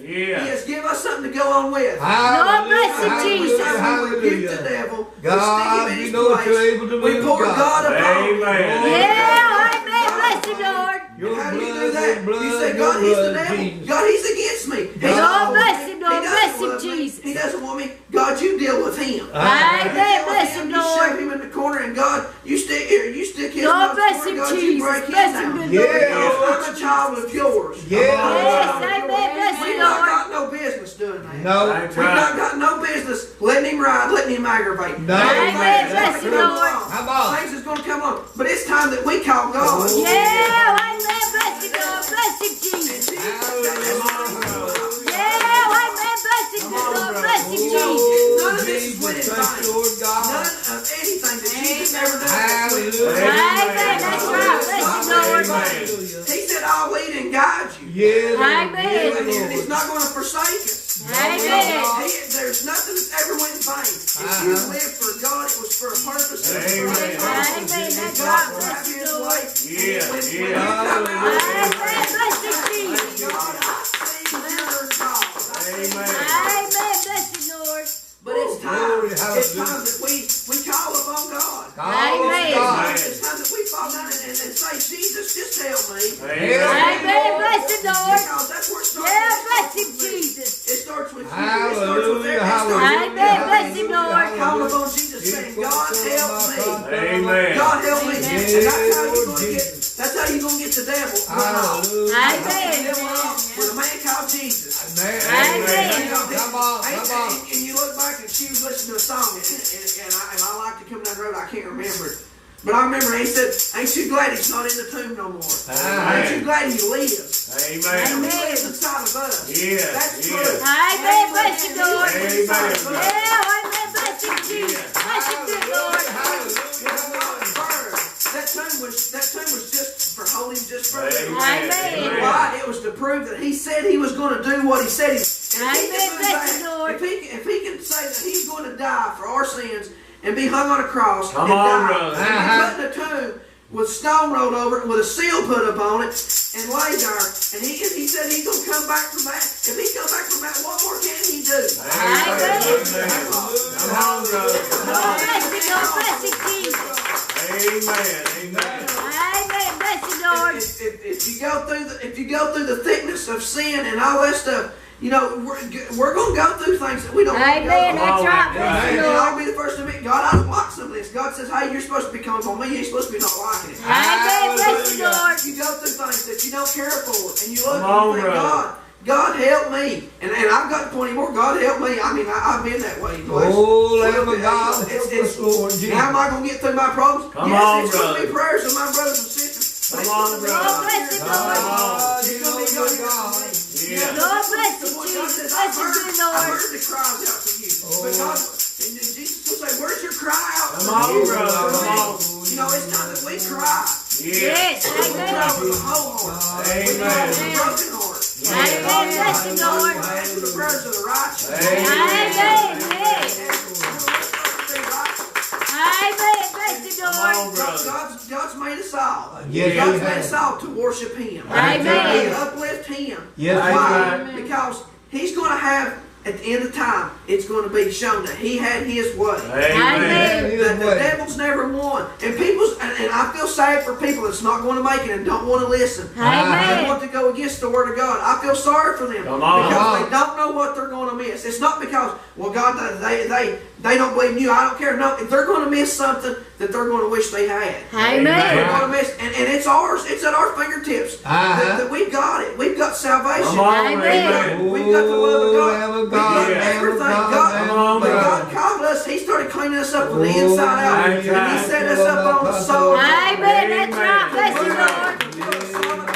He Yeah. has given us something to go on with. Lord, bless him, We Jesus. rebuke the devil. God, we we stick him know in what his you're place. able to We do, pour God. God upon him. Amen. Yeah, amen, bless him, Lord. Your How do you do blood, that? your blood, You say, your God, he's the blood, devil. Jesus. God, he's against me. Lord, bless him, Lord. He Bless doesn't him, love me. Jesus. He doesn't want me. God, you deal with him. Amen, bless him, You shove Lord. him in the corner, and God, you stick here. You stick his Lord, mouth bless corner, him, God, you Jesus. break him Bless down. him, good Yeah. Lord. I'm a child of yours. Yeah. Yes, amen, bless We've him, not Lord. got no business doing that. No. That's We've not right. got no business letting him ride, letting him aggravate. No. Amen, bless Things him, is gonna Lord. come Come along. on. Things is going to come on. But it's time that we call God. Yeah, amen, bless him, Lord. Bless him, Jesus. And Yeah, amen, bless him, good Lord. Bless him, Jesus. none of this is winning Thank you, vain. Lord God. None of anything that Jesus ever done. Hallelujah. Amen, that's right. Bless him, Lord. Hallelujah. He said, I'll lead and guide you. Yeah, Lord. Amen. And he's not going to forsake us. Amen. There's nothing that's ever went in vain. If you live for God, it was for a purpose. It was for a Amen. purpose. Amen, that's God right. will have Bless him, his Lord. way. Yeah, When you yeah. come out, Amen, bless him, Jesus. God, I see your cause. I see your Amen. Amen, bless him, Lord. But it's time. Glory, It's hallelujah. time that we call upon God. Amen. God. It's time that we fall down and say, Jesus, just help me. Amen, bless him, Lord. Because that's where it starts. Yeah, bless him, Jesus. It starts with you. It starts with Hallelujah, Amen, bless him, Lord. Call upon Jesus saying, God help me. Amen. God help me. Amen. And that's how you're going to get, that's how you're going to get the devil. Hallelujah. Amen. With a man called Jesus. Amen. Amen. Come on, come on. And you look wrote, I can't remember it. But I remember he said, ain't you glad he's not in the tomb no more? Ain't you glad he lives? Amen. He lives inside of us. Yes, That's yes. true. Amen. Bless you, Lord. Amen. Yeah, amen. Bless you, Jesus. Bless you, good Lord. That tomb was just for holding, just for living. Amen. Why? It was to prove that he said he was going to do what he said he was. Amen. Bless you, Lord. If he can say that he's going to die for our sins and be hung on a cross Come and on, die, brother. and be put in a tomb with stone rolled over it, with a seal put up on it, and lay there, and he said he's going to come back from that. If he comes back from that, what more can he do? Come on, brother. Lord bless you, Lord. Bless you, Jesus. Amen. Amen. Amen. Bless you, Lord. If you go through the thickness of sin and all that stuff, you know, we're going to go through things that we don't want to go Amen. through. That's right. Bless you, And Lord. I'll be the first to admit, God, I don't like some of this. God says, hey, you're supposed to be coming on me. You ain't supposed to be not liking it. Amen. Bless you, Lord. You go through things that you don't care for, and you look Come on, and you think, brother. God help me. And I've got plenty more. God help me. I mean, I've been that way. Oh, Lamb of God, help us, Lord Jesus. How am I going to get through my problems? Come yes, on, it's going to be brother. prayers of my brothers and sisters. But Come on, it's brother. Lord bless you, Lord. It's going to be God. Yeah. Lord bless you, God Jesus. says, Bless you, good I Lord. heard the cries out for you. Because and then Jesus will say, where's your cry out? Come on, brother. Come on. You know, it's not that we cry. Yeah. Yes. We cry Amen. with a whole heart. We cry with a Amen. broken heart. Amen. Bless you, Lord. We ask for the prayers of the righteous. Amen. Yes. Amen. Bless you, Come on, Lord. brother. God's made us all. Yes, God's He made has. us all to worship Him. Amen. To uplift Him. Yes, Why? Amen. Because He's going to have, at the end of time, it's going to be shown that He had His way. Amen. That the devil's never won. And I feel sad for people that's not going to make it and don't want to listen. They Amen. want to go against the Word of God. I feel sorry for them. Come on. Because they don't know what they're going to miss. It's not because, well, God, they don't believe in you. I don't care. No, if they're going to miss something that they're going to wish they had. They're Amen. going to miss, and it's ours. It's at our fingertips. That we've got it. We've got salvation. Come on. Amen. Amen. We've got the love of God. Lamb of We've got God, Lamb of everything. God, God, Lamb of when God. God called us, He started cleaning us up from the inside out. Amen. And He set us up on the solid rock. Amen. That's right. Bless you, Lord. To build a solid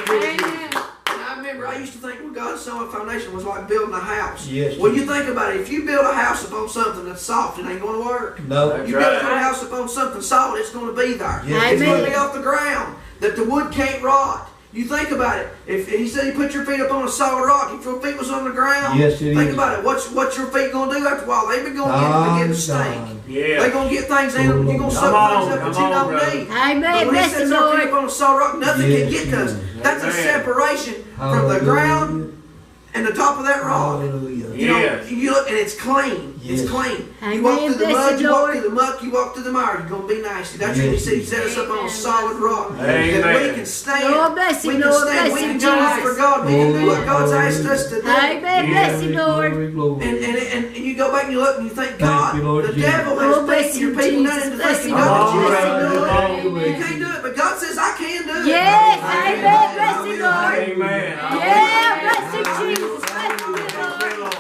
foundation. Amen. And I remember I used to think, well, God's solid foundation was like building a house. Yes. Well, you think about it. If you build a house upon something that's soft, it ain't going to work. No. That's You build right. a house upon something solid, it's going to be there. Yes. It's going to be Amen. off the ground, that the wood can't rot. You think about it. If He said He put your feet up on a solid rock, if your feet was on the ground, Yes, it think is. about it. What's your feet going to do after a while? They're going to begin to stink. Yeah. They're going to get things in them. You're going to Come suck on, things up that come you on, don't brother. need. Amen. But when He Bless sets you, our feet Lord. up on a solid rock, nothing Yes, can get to us. yes. That's a Amen. separation from the ground and the top of that rock. Hallelujah. You know, Yes. you look and it's clean. Yes. It's clean. Amen. You walk through the Bless mud, you, you walk Lord. through the muck, you walk through the mire, you're going to be nasty. That's what He Yes. said. He set us up on a Amen. solid rock. Amen. That we can stand. Lord bless you, we can Lord stand. bless We you, can go out Jesus. for God. We can do what God's asked us to do. Amen. Bless you, Lord. Glory, glory. And you go back and you look and you think, Thank God, you, Lord the Jesus. devil Lord has bless taken you, your people down Jesus. into Bless thinking, you, God, Lord. that you Bless can't you, do Lord. it. You can't do it, but God says, I can do it. Yes. I Amen. can. Bless you, Lord. Amen. Yeah. Bless you, Jesus. Bless you, Lord.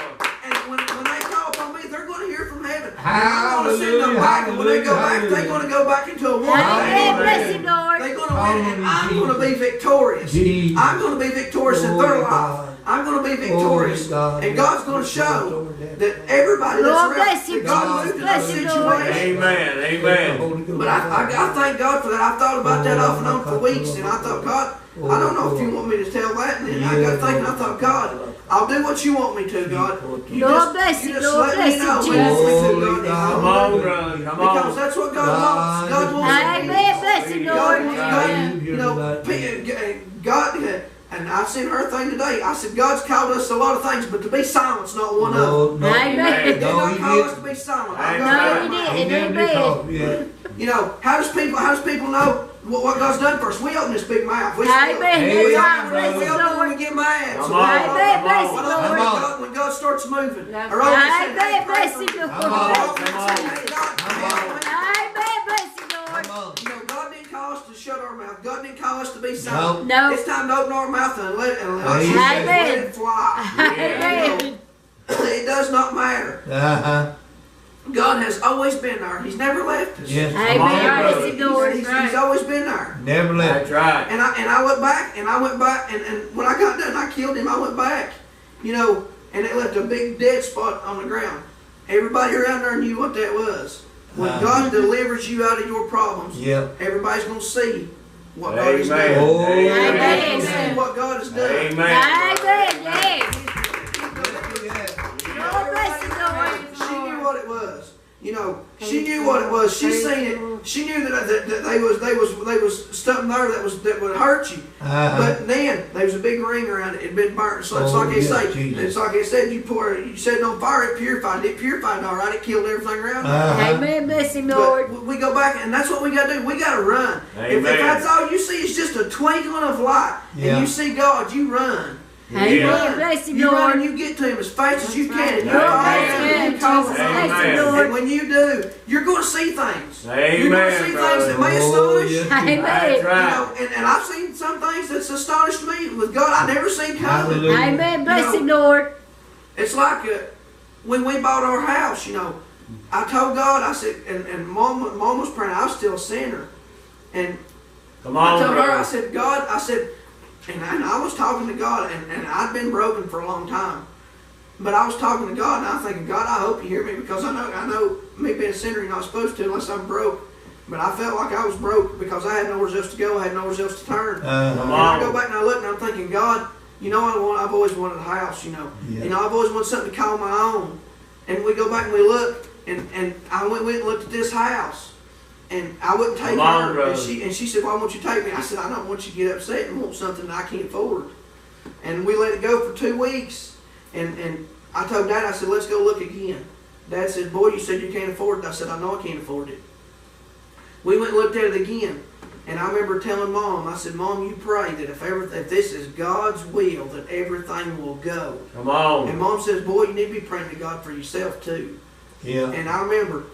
And when they call upon me, they're going to hear from heaven. Hallelujah, I'm going to send them back, and when they go back, they're going to go back into a war. Amen. Bless you, Lord. They're going to win, and I'm going to be victorious. Jesus. I'm going to be victorious in their life. I'm going to be victorious. God. And God's going to show that everybody Lord that's bless you, around, that God Jesus. moved in Bless those you, Lord. situations. Amen. Amen. But I thank God for that. I've thought about that off and on for weeks, and I thought, God, I don't know if you want me to tell that. And then I got thinking, I thought, God, I'll do what you want me to, God. Lord bless you, Lord let me bless know you, when you want me Jesus. to, God. Come on, brother. Come Because on. that's what God wants. God wants Amen. Bless you, Lord. God, you know, God, and I seen her thing today. I said, God's called us a lot of things, but to be silent's not one of them. No, no. Amen. He did No, not he call us didn't. to be silent. Amen. No, He he didn't. never did talk Amen. yet. You know, how does people know what God's done for us? We open this big mouth. We Amen. Hey, That's right. brother. Bless We you, open when Lord. we get mad. Come So on. Amen. Bless When you, Lord. when God starts moving. That's Or always say, Amen. "Hey, Bless pray you, for me." Come Lord. on. Come on. Hey, God, help me. Amen. Bless you, Lord. Come on. You know, God didn't call us to shut our mouth. God didn't call us to be silent. No. It's time to open our mouth and let Amen. it fly. Amen. It does not matter. Uh-huh. God has always been there. He's never left us. Yes. Amen. Bless him, Lord. He's always been there. Never left. That's right. And I went back, and when I got done, I killed him. I went back, you know, and it left a big dead spot on the ground. Everybody around there knew what that was. When God delivers you out of your problems, everybody's going to see what God has done. Oh, Amen. See what God has done. Amen. Amen. Yes. You know, Lord bless you, Lord. she knew what it was. You know, she knew what it was. She seen it. She knew that they was something there that would hurt you. But then there was a big ring around it. It'd been burnt. So it's like they say. It's like it said. You set it on fire. It purified. It purified all right. It killed everything around it. Amen. Bless him, Lord. But we go back, and that's what we got to do. We got to run. If that's all you see is just a twinkling of light, and you see God, you run. Amen. Bless him, You run Lord. and you get to him as fast as you can. And you Lord, call bless him him. and you call Jesus, him. bless him, Lord. And when you do, you're going to see things. Amen, You're going to see things that may astonish you. Amen. That's You right. know, and I've seen some things that's astonished me with God I never seen coming. Hallelujah. Amen. Bless You him, know, Lord. It's like when we bought our house, you know, I told God, I said, and Mom was praying, I was still a sinner. And Come I on, told her, I brother. said, God, I said, and I was talking to God, and I'd been broken for a long time. But I was talking to God, and I'm thinking, God, I hope you hear me, because I know me being a sinner, you're not supposed to unless I'm broke. But I felt like I was broke because I had nowhere else to go, I had nowhere else to turn. And I go back and I look, and I'm thinking, God, you know I've always wanted a house, you know. Yeah. You know, I've always wanted something to call my own. And we go back and we look, and I went and looked at this house. And I wouldn't take Come on, her. brother. And she said, why won't you take me? I said, I don't want you to get upset and want something that I can't afford. And we let it go for 2 weeks. And I told Dad, I said, let's go look again. Dad said, boy, you said you can't afford it. I said, I know I can't afford it. We went and looked at it again. And I remember telling Mom, I said, Mom, you pray that if this is God's will, that everything will go. Come on. And Mom says, boy, you need to be praying to God for yourself too. Yeah. And I remember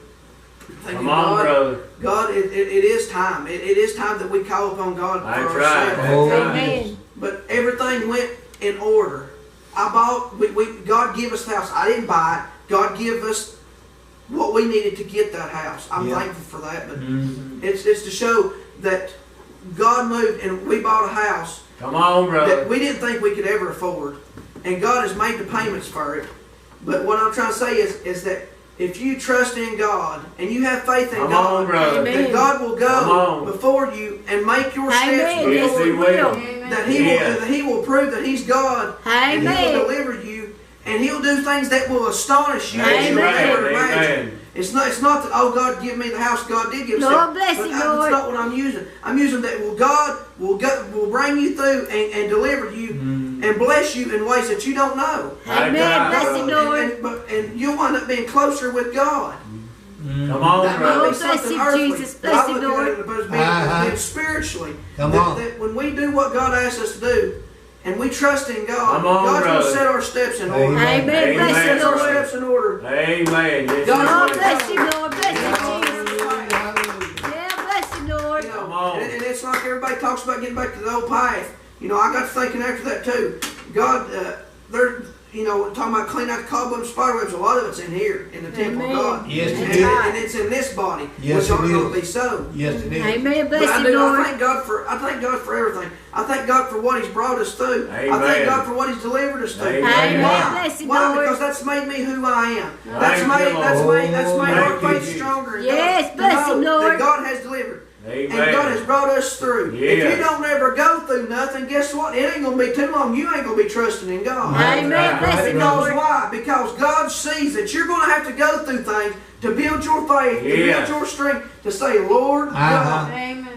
thinking, Come on, brother. God, it is time. It is time that we call upon God for That's ourselves. right. Oh, Amen. But everything went in order. God gave us the house. I didn't buy it. God gave us what we needed to get that house. I'm thankful for that. But it's to show that God moved and we bought a house Come on, that brother. we didn't think we could ever afford. And God has made the payments for it. But what I'm trying to say is that if you trust in God and you have faith in Come God, on, brother. Amen. that God will Come go on. before you and make your steps Amen. before Yes, He you. will. That He will prove that He's God, and He will Amen. deliver you, and He'll do things that will astonish you. That's That you Amen. right. never imagine. Amen. It's not that, oh, God give me the house. God did give us Lord that. bless But you, that's Lord. not what I'm using. I'm using that God will bring you through and deliver you and bless you in ways that you don't know. Amen. Bless him, Lord. And you'll wind up being closer with God. Come on, That might brother. be Bless something you, earthly, Jesus. but Bless I you, look Lord. at it as being spiritually. Come that, on. that when we do what God asks us to do, and we trust in God, Come on, God's going to brother. set our steps in order. Amen. Amen. Bless you, Set our Lord. steps in order. Amen. Yes, God Lord He will. bless you, Lord. Bless you, Jesus. Hallelujah. Yeah, bless you, Lord. You know, Come on. and it's like everybody talks about getting back to the old path. You know, I got to thinking after that too. God, talking about cleaning out the cobwebs, spiderwebs, a lot of it's in here, in the temple of Amen. God. Yes, it and, is. and it's in this body, Yes, which ought it not is. be so. Yes, it is. Amen. But Bless I you, do. Lord. I thank God for everything. I thank God for what He's brought us through. I Amen. thank God for what He's delivered us through. Amen. Why? Bless you, Why? Lord. Because that's made me who I am. Thank That's you, made Lord. our Thank you, faith Jesus. stronger. And Yes, God, bless to you, know Lord. that God has delivered. Amen. And God has brought us through. If Yeah. you don't ever go through nothing, guess what? It ain't going to be too long. You ain't going to be trusting in God. Amen. Bless you, Because Lord. why? Because God sees that you're going to have to go through things to build your faith, to Yeah. build your strength, to say, Lord God, Amen.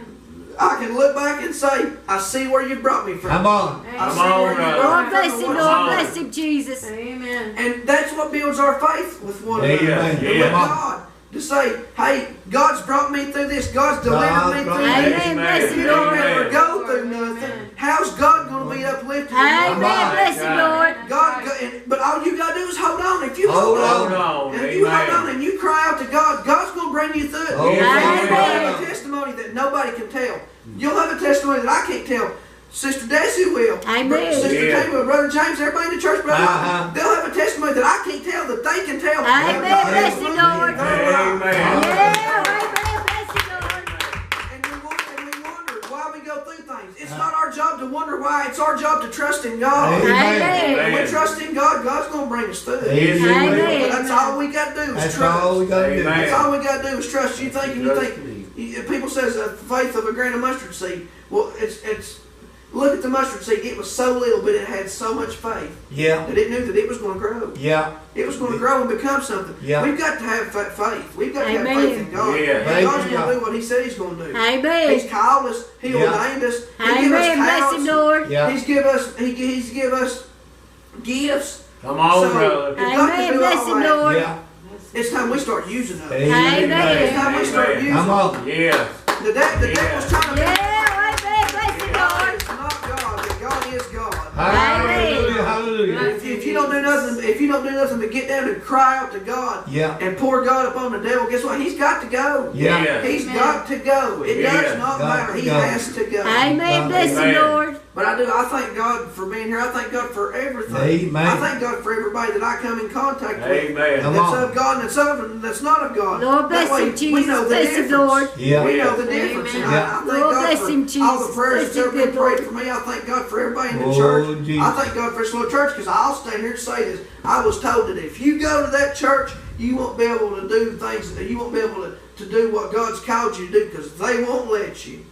I can look back and say, I see where you brought me from. Come on. I see Come on, where you brother. brought Lord me bless from. him, and Lord what's bless him, Jesus. Amen. and that's what builds our faith with one another. Yeah, And yeah. with God. To say, hey, God's brought me through this. God's delivered me through Amen. this. Bless If him, you don't Lord. ever go through Amen. nothing, how's God going to be uplifted? in your Amen. life? Bless him, Lord. But all you got to do is hold on. If you Hold Hold on. and if you hold Amen. on and you cry out to God, God's going to bring you through it. Oh, You'll Amen. have a testimony that nobody can tell. You'll have a testimony that I can't tell. Sister Desi will. Amen. Sister Yeah. Tate will. Brother James, everybody in the church, brother. Uh-huh. They'll have a testimony that I can't tell that they can tell. Amen. Bless you, Lord. Amen. Yeah, amen. Bless you, Lord. And we wonder why we go through things. It's not our job to wonder why. It's our job to trust in God. Amen. When we trust in God, God's going to bring us through. Amen. But that's all we got to do is That's trust. all we got to do. Amen. That's all we got to do is trust. You think people says faith of a grain of mustard seed. Well, it's look at the mustard seed. It was so little, but it had so much faith Yeah. that it knew that it was going to grow. Yeah. It was going to grow and become something. Yeah. We've got to have faith. We've got to have Amen. faith in God. Yeah. And God's Faith in going to God. do what He said He's going to do. Amen. He's called us. He Yeah. ordained us. He give us Amen. Bless talents. him, Lord. Yeah. He's give us gifts. Come on, So- brother. If God can Amen. do Bless all him, that, Lord. Yeah. It's time we start using them. Amen. It's time we start Amen. using Come them. on. Yes. The devil's trying to Yeah, amen. Bless him, God Lord. is not God, but God is God. Hallelujah. Hallelujah. If you don't do nothing but get down and cry out to God Yeah. and pour God upon the devil, guess what? He's got to go. Yeah. Yeah. He's got to go. It Yeah. does not Got matter. to He go. has to go. Amen. Bless him, Amen. Lord. But I thank God for being here. I thank God for everything. Amen. I thank God for everybody that I come in contact with. Amen. Come That's on. of God and that's of and that's not of God. Lord, bless That way, him, we Jesus. know the Bless him, difference. Lord. Yeah. We know the difference. And Amen. I thank Lord, God bless for him, all the Jesus. prayers Bless that have him, been good Lord. prayed for me. I thank God for everybody in the Oh, church. Jesus. I thank God for this little church because I'll stand here and say this. I was told that if you go to that church, you won't be able to do things. You won't be able to do what God's called you to do because they won't let you.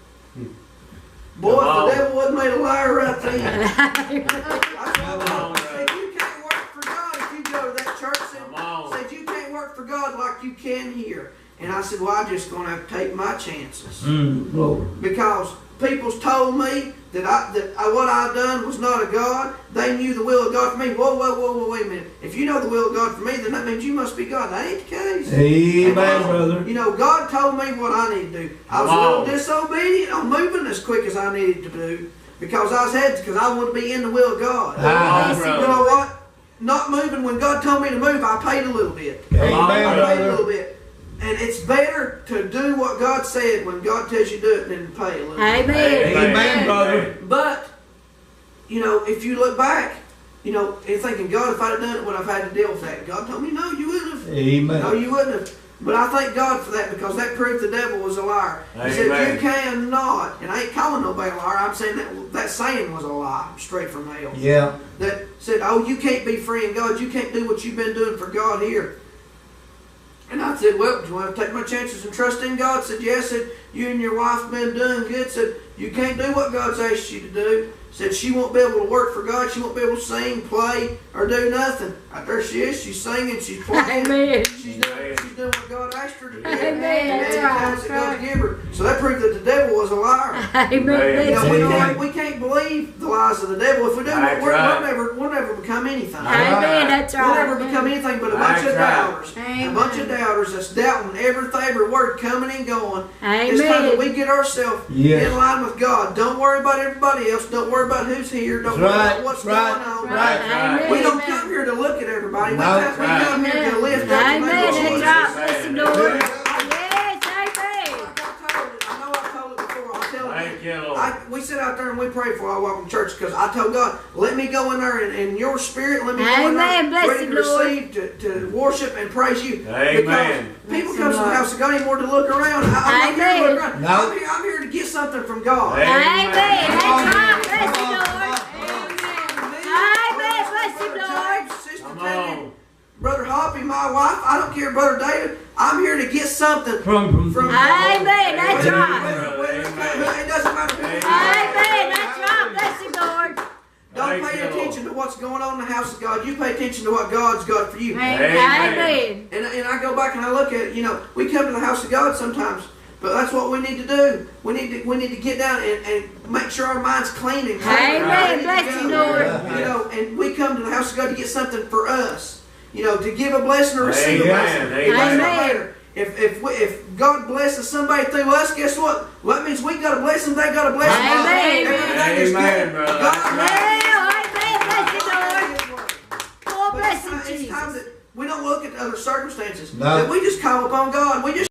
Boy, Come on. if the devil wasn't made a liar right then. Come on, Said you can't work for God if you go to that church. Come on. Said you can't work for God like you can here. And I said, well, I'm just going to have to take my chances. Lord. Because people's told me that what I done was not of God. They knew the will of God for me. Whoa, wait a minute. If you know the will of God for me, then that means you must be God. That ain't the case. Amen, brother. You know, God told me what I need to do. I was a little disobedient on moving as quick as I needed to do because I wanted to be in the will of God. Ah, Come on, You brother. know what? Not moving when God told me to move, I paid a little bit. Amen, on, I paid a brother. little bit. And it's better to do what God said when God tells you to do it than to pay a little bit. Amen. Amen, brother. But, you know, if you look back, you know, and thinking, God, if I'd have done it, would I've had to deal with that? God told me, no, you wouldn't have. No, Amen. you wouldn't have. But I thank God for that because that proved the devil was a liar. He said, Amen. you cannot, and I ain't calling nobody a liar, I'm saying that saying was a lie, straight from hell. Yeah. That said, oh, you can't be free in God, you can't do what you've been doing for God here. And I said, well, do you want to take my chances and trust in God? Said, yes. Said, you and your wife have been doing good. Said, you can't do what God's asked you to do. Said, she won't be able to work for God. She won't be able to sing, play, or do nothing. Right there she is. She's singing. She's playing. Amen. She's doing what God asked her to do. Amen. And That's the right. times that God gave her. So that proved that the devil was a liar. Amen. You Bless know, him, Lord. we can't believe the lies of the devil. If we do, That's we'll right. never become anything. Amen. That's We'll never right. become anything but a bunch That's of right. doubters. Amen. A bunch of doubters that's doubting every word coming and going. Amen. It's time that we get ourselves Yes. in line with God. Don't worry about everybody else. Don't worry about who's here. Don't That's worry right. about what's Right. going on. Right. Amen. We don't come here to look at everybody. We No. come here to lift up the Amen. name of That's Jesus. right. Bless him, Lord. Amen. Yes, amen. Like I know I've told it before. I'll tell it Thank again. you, Lord. We sit out there and we pray before I walk in church because I told God, let me go in there in your spirit, let me go in there Amen. Bless ready him, to Lord. receive, to worship and praise you. Amen. Because people Bless come him, to the Lord. house of God anymore to look around. I'm not here to look around. No. I'm here to get something from God. Amen. Amen. That's right. Bless him, Lord. Me, Amen. Bless him, Brother Lord. James, Sister Come Tanya, on. Brother Hoppy, my wife, I don't care, Brother David. I'm here to get something From from Amen. That's Amen. right. It doesn't matter who. Amen. That's right. Bless him, Lord. Don't Thank pay you, attention to what's going on in the house of God. You pay attention to what God's got for you. Amen. And I go back and I look at it. You know, we come to the house of God sometimes, but that's what we need to do. We need to get down and make sure our mind's clean and clean. Amen. Bless you, Lord. You know, and we come to the house of God to get something for us. You know, to give a blessing or receive a blessing. Amen. It doesn't Amen. matter. If God blesses somebody through us, guess what? Well, that means we got a blessing. They got a blessing. Amen. Everything is Amen, good. brother. God, Well, amen. Bless you, Lord. Oh, but bless him, it's time Jesus. that we don't look at other circumstances. No. That we just call upon God. We just